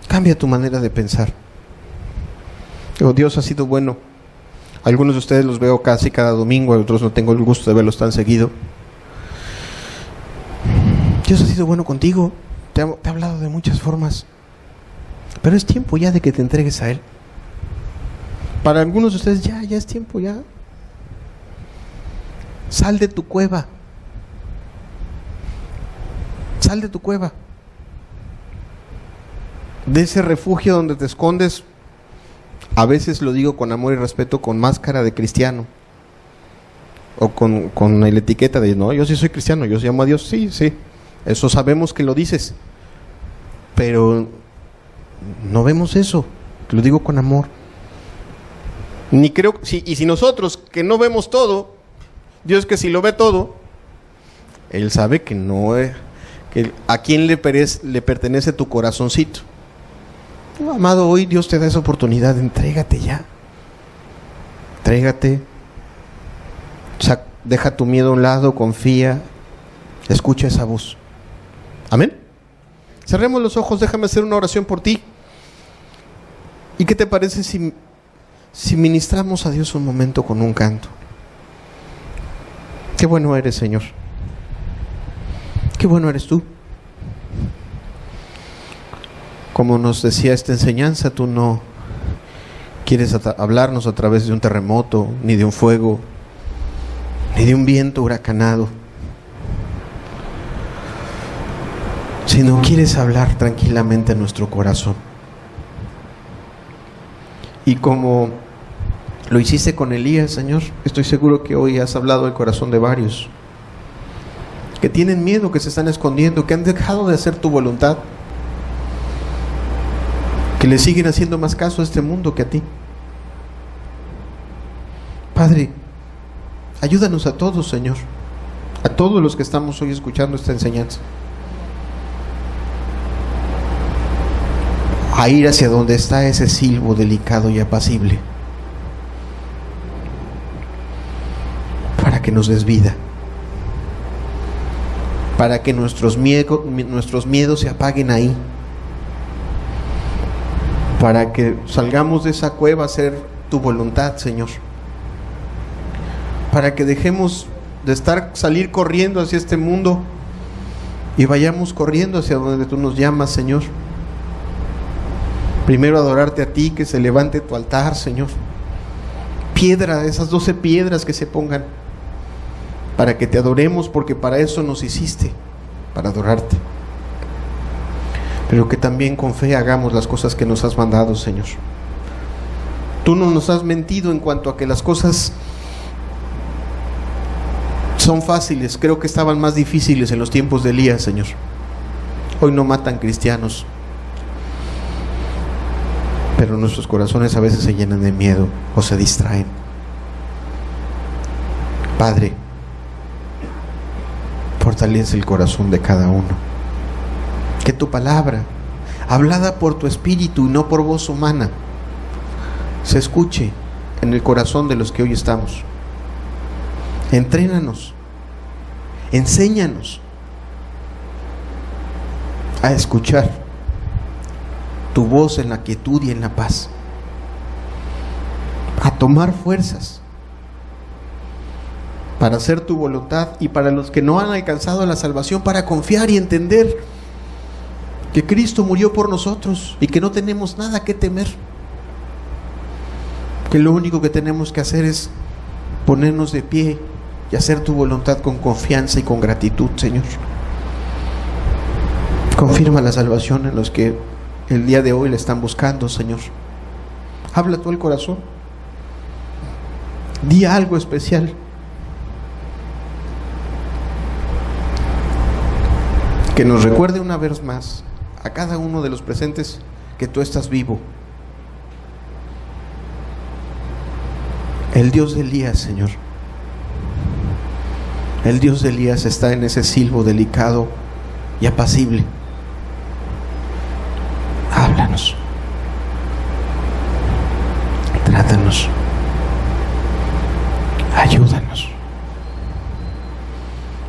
Cambia tu manera de pensar. Dios ha sido bueno. Algunos de ustedes los veo casi cada domingo, a otros no tengo el gusto de verlos tan seguido. Dios ha sido bueno contigo. Te ha hablado de muchas formas. Pero es tiempo ya de que te entregues a Él. Para algunos de ustedes ya es tiempo ya. Sal de tu cueva. Sal de tu cueva. De ese refugio donde te escondes. A veces lo digo con amor y respeto, con máscara de cristiano. O con la etiqueta de, no, yo sí soy cristiano, yo sí amo a Dios. Sí. Eso sabemos que lo dices. Pero no vemos eso. Lo digo con amor. Ni creo, y si nosotros que no vemos todo, Dios que si lo ve todo, Él sabe que no, que a quién le pertenece tu corazoncito. No, amado, hoy Dios te da esa oportunidad, entrégate ya. Entrégate. Deja tu miedo a un lado, confía, escucha esa voz. Amén. Cerremos los ojos, déjame hacer una oración por ti. ¿Y qué te parece si ministramos a Dios un momento con un canto? Qué bueno eres, Señor. Qué bueno eres tú. Como nos decía esta enseñanza, tú no quieres hablarnos a través de un terremoto, ni de un fuego, ni de un viento huracanado, sino quieres hablar tranquilamente a nuestro corazón. Y como lo hiciste con Elías, Señor, estoy seguro que hoy has hablado al corazón de varios que tienen miedo, que se están escondiendo, que han dejado de hacer tu voluntad, que le siguen haciendo más caso a este mundo que a ti. Padre, ayúdanos a todos, Señor, a todos los que estamos hoy escuchando esta enseñanza, a ir hacia donde está ese silbo delicado y apacible, para que nos des vida, para que nuestros miedos se apaguen ahí, para que salgamos de esa cueva a hacer tu voluntad, Señor, para que dejemos de salir corriendo hacia este mundo y vayamos corriendo hacia donde tú nos llamas, Señor. Primero adorarte a ti, que se levante tu altar, Señor. Esas 12 piedras que se pongan para que te adoremos, porque para eso nos hiciste, para adorarte. Pero que también con fe hagamos las cosas que nos has mandado, Señor. Tú no nos has mentido en cuanto a que las cosas son fáciles. Creo que estaban más difíciles en los tiempos de Elías, Señor. Hoy no matan cristianos, pero nuestros corazones a veces se llenan de miedo o se distraen. Padre, fortalece el corazón de cada uno. Que tu palabra, hablada por tu espíritu y no por voz humana, se escuche en el corazón de los que hoy estamos. Entrénanos, enséñanos a escuchar tu voz en la quietud y en la paz, a tomar fuerzas para hacer tu voluntad, y para los que no han alcanzado la salvación, para confiar y entender que Cristo murió por nosotros y que no tenemos nada que temer, que lo único que tenemos que hacer es ponernos de pie y hacer tu voluntad con confianza y con gratitud, Señor. Confirma la salvación en los que el día de hoy le están buscando, Señor. Habla tú al corazón, di algo especial. Que nos recuerde una vez más a cada uno de los presentes que tú estás vivo. El Dios de Elías, Señor. El Dios de Elías está en ese silbo delicado y apacible. Háblanos. Trátanos. Ayúdanos.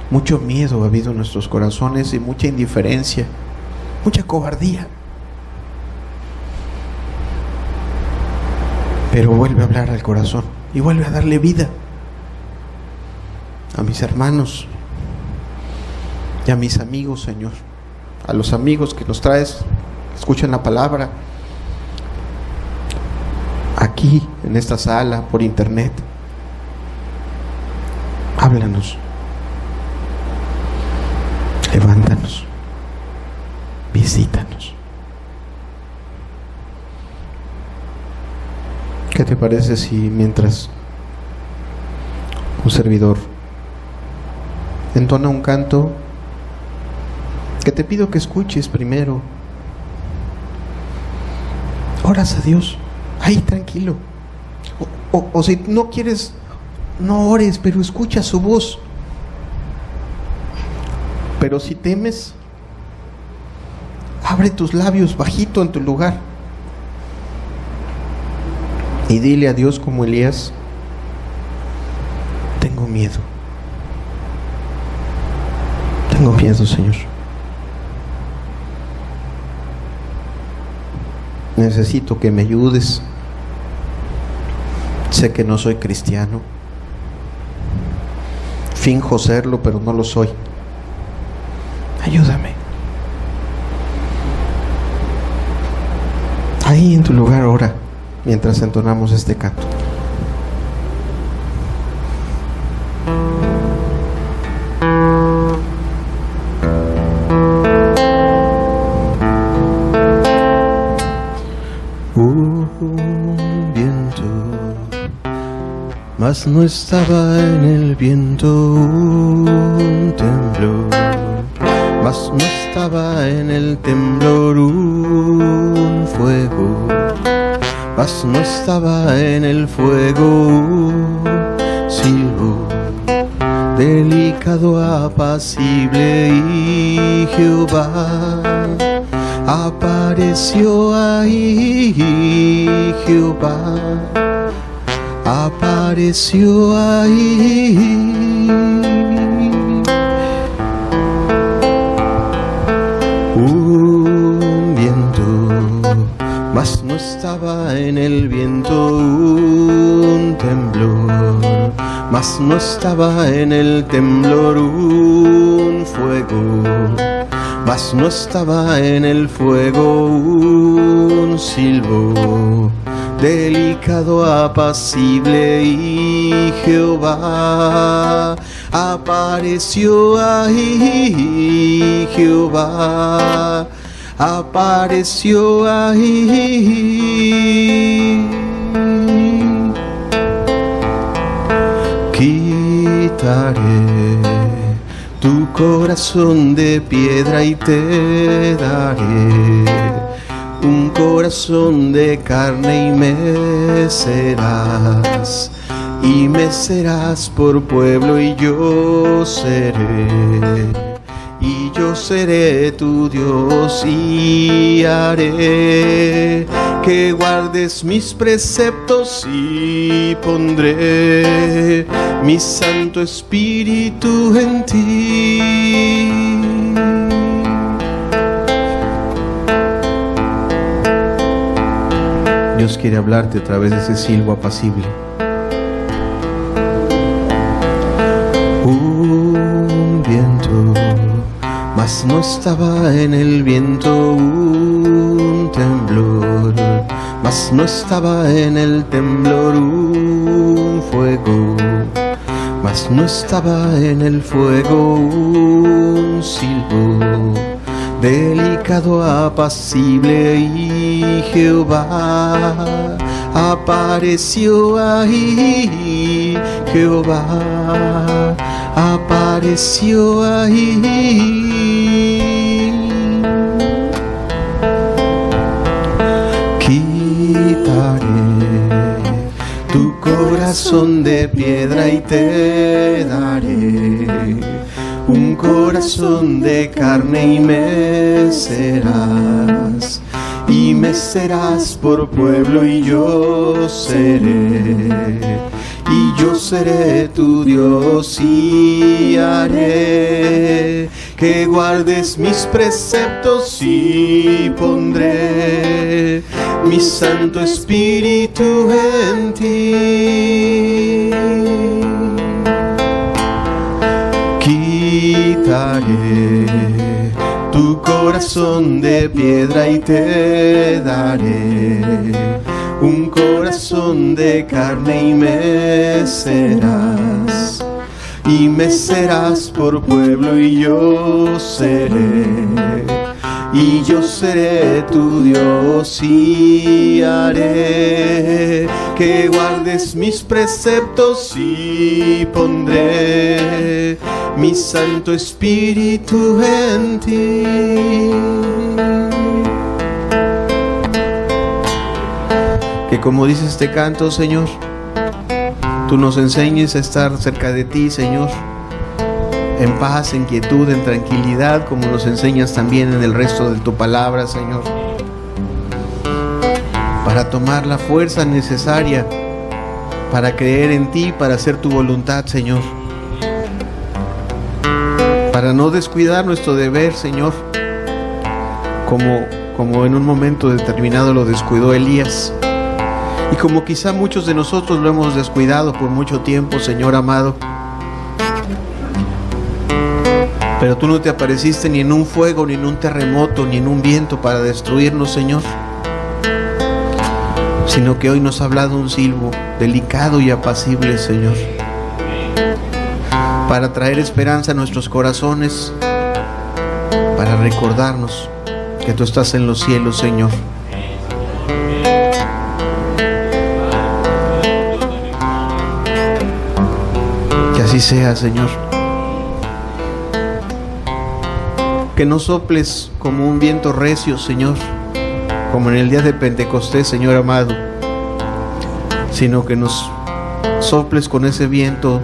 Mucho miedo ha habido en nuestros corazones y mucha indiferencia, mucha cobardía. Pero vuelve a hablar al corazón y vuelve a darle vida a mis hermanos y a mis amigos, Señor. A los amigos que nos traes, escuchan la palabra aquí en esta sala, por internet. Háblanos. Levántanos, visítanos. ¿Qué te parece si mientras un servidor entona un canto que te pido que escuches primero, oras a Dios ahí tranquilo, o si no quieres, no ores, pero escucha su voz? Pero si temes, abre tus labios bajito en tu lugar y dile a Dios como Elías: tengo miedo. Tengo miedo, Señor. Necesito que me ayudes. Sé que no soy cristiano. Finjo serlo, pero no lo soy. Ayúdame. Ahí en tu lugar ora mientras entonamos este canto. Un viento, mas no estaba en el viento un temblor. Mas no estaba en el temblor un fuego, mas no estaba en el fuego un silbo delicado, apacible, y Jehová apareció ahí. Jehová apareció ahí. Un viento, mas no estaba en el viento un temblor, mas no estaba en el temblor un fuego, mas no estaba en el fuego un silbo delicado, apacible, y Jehová apareció ahí. Jehová apareció ahí. Quitaré tu corazón de piedra y te daré un corazón de carne, y me serás por pueblo, y yo seré tu Dios, y haré que guardes mis preceptos y pondré mi Santo Espíritu en ti. Dios quiere hablarte a través de ese silbo apacible. Un viento, mas no estaba en el viento. Un temblor, mas no estaba en el temblor. Un fuego, mas no estaba en el fuego. Un silbo delicado, apacible, y Jehová apareció ahí. Jehová apareció ahí. Quitaré tu corazón de piedra y te daré un corazón de carne, y me serás por pueblo, y yo seré tu Dios, y haré que guardes mis preceptos, y pondré mi Santo Espíritu en ti. Quitaré tu corazón de piedra y te daré un corazón de carne, y me serás por pueblo, y yo seré tu Dios, y haré que guardes mis preceptos, y pondré mi Santo Espíritu en ti. Que como dice este canto, Señor, tú nos enseñes a estar cerca de ti, Señor, en paz, en quietud, en tranquilidad, como nos enseñas también en el resto de tu palabra, Señor, para tomar la fuerza necesaria para creer en ti, para hacer tu voluntad, Señor, para no descuidar nuestro deber, Señor, como en un momento determinado lo descuidó Elías, y como quizá muchos de nosotros lo hemos descuidado por mucho tiempo, Señor amado. Pero tú no te apareciste ni en un fuego, ni en un terremoto, ni en un viento para destruirnos, Señor, sino que hoy nos ha hablado un silbo delicado y apacible, Señor, para traer esperanza a nuestros corazones, para recordarnos que tú estás en los cielos, Señor. Que así sea, Señor. Que no soples como un viento recio, Señor, como en el día de Pentecostés, Señor amado, sino que nos soples con ese viento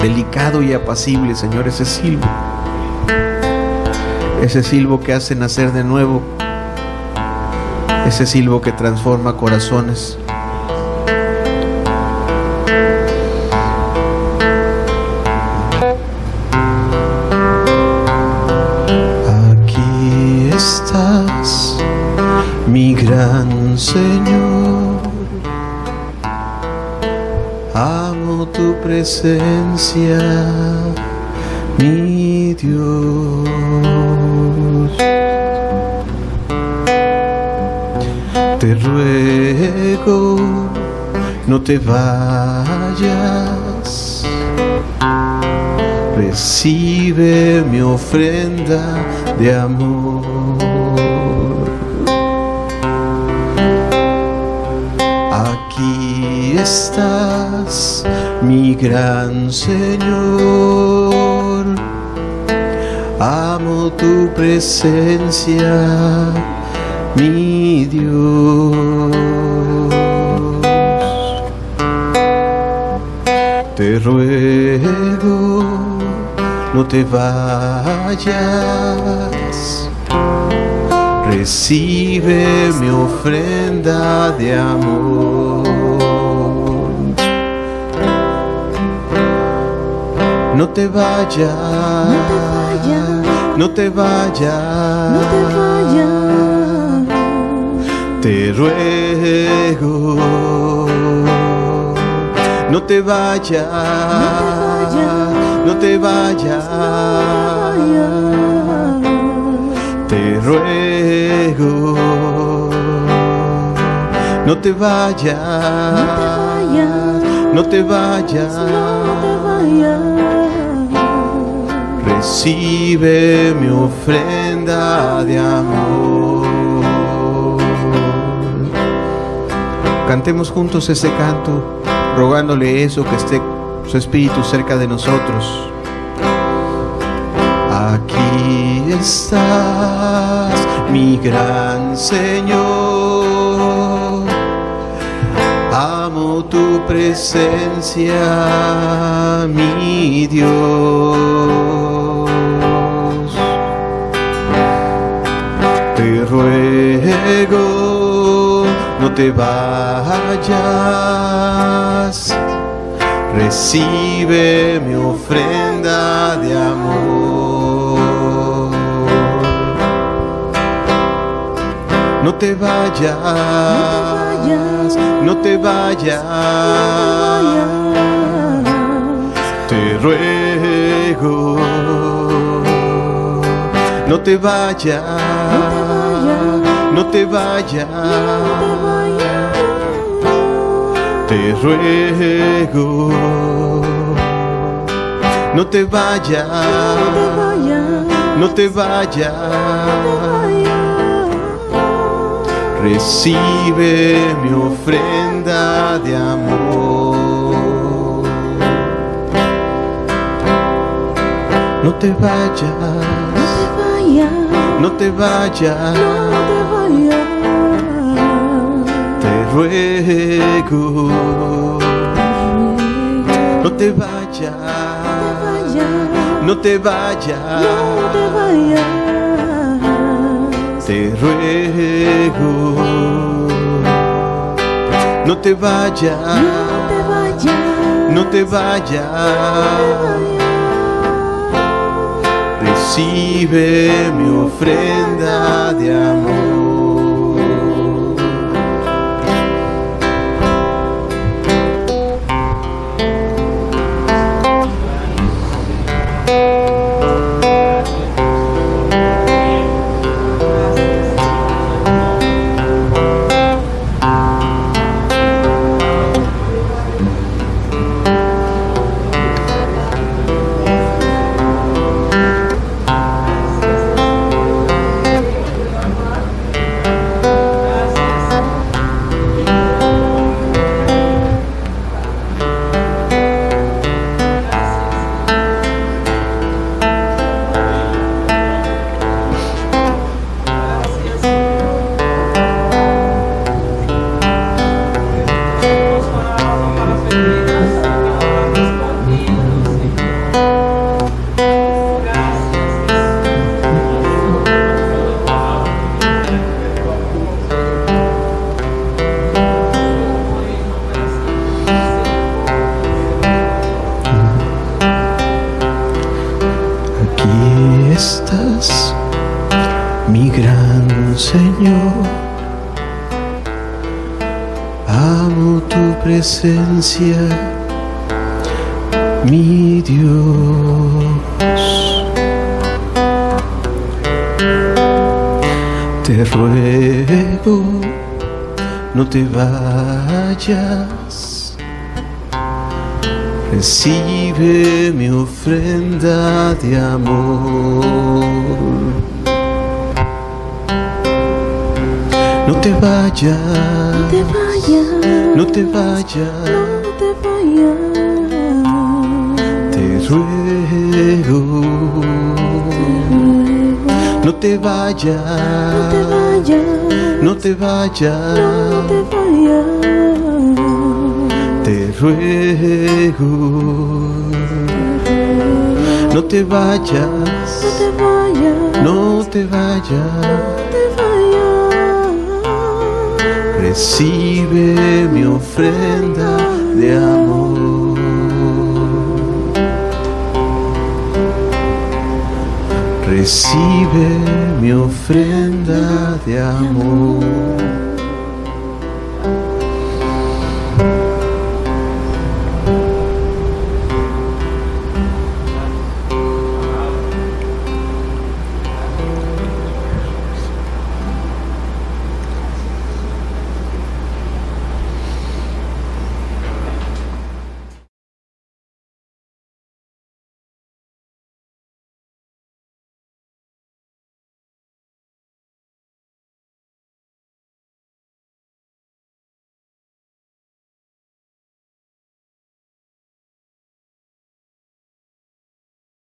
delicado y apacible, Señor, ese silbo que hace nacer de nuevo, ese silbo que transforma corazones. Aquí estás, mi gran Señor, amo tu presencia, mi Dios. Te ruego, no te vayas, recibe mi ofrenda de amor. Aquí estás, mi gran Señor, amo tu presencia, mi Dios. Te ruego, no te vayas, recibe mi ofrenda de amor. No te vayas, no te vayas, no te vayas, te ruego. No te vayas, no te vayas, te ruego. No te vayas, no te vayas, recibe mi ofrenda de amor. Cantemos juntos este canto, rogándole eso, que esté su Espíritu cerca de nosotros. Aquí estás, mi gran Señor. Amo tu presencia, mi Dios. Te ruego, no te vayas, recibe mi ofrenda de amor. No te vayas, no te vayas, te ruego. No te vayas, no te vayas, te ruego. No te vayas, no te vayas, recibe mi ofrenda de amor. No te vayas, no te vayas, te ruego. No te vayas, no te vayas, te ruego. No te vayas, no te vayas, recibe mi ofrenda de amor. Mi gran Señor, amo tu presencia, mi Dios. Te ruego, no te vayas, recibe mi ofrenda de amor. No te vayas, no te vayas, te ruego. No te vayas, no te vayas, te ruego. No te vayas, no te vayas, Recibe mi ofrenda de amor. Recibe mi ofrenda de amor.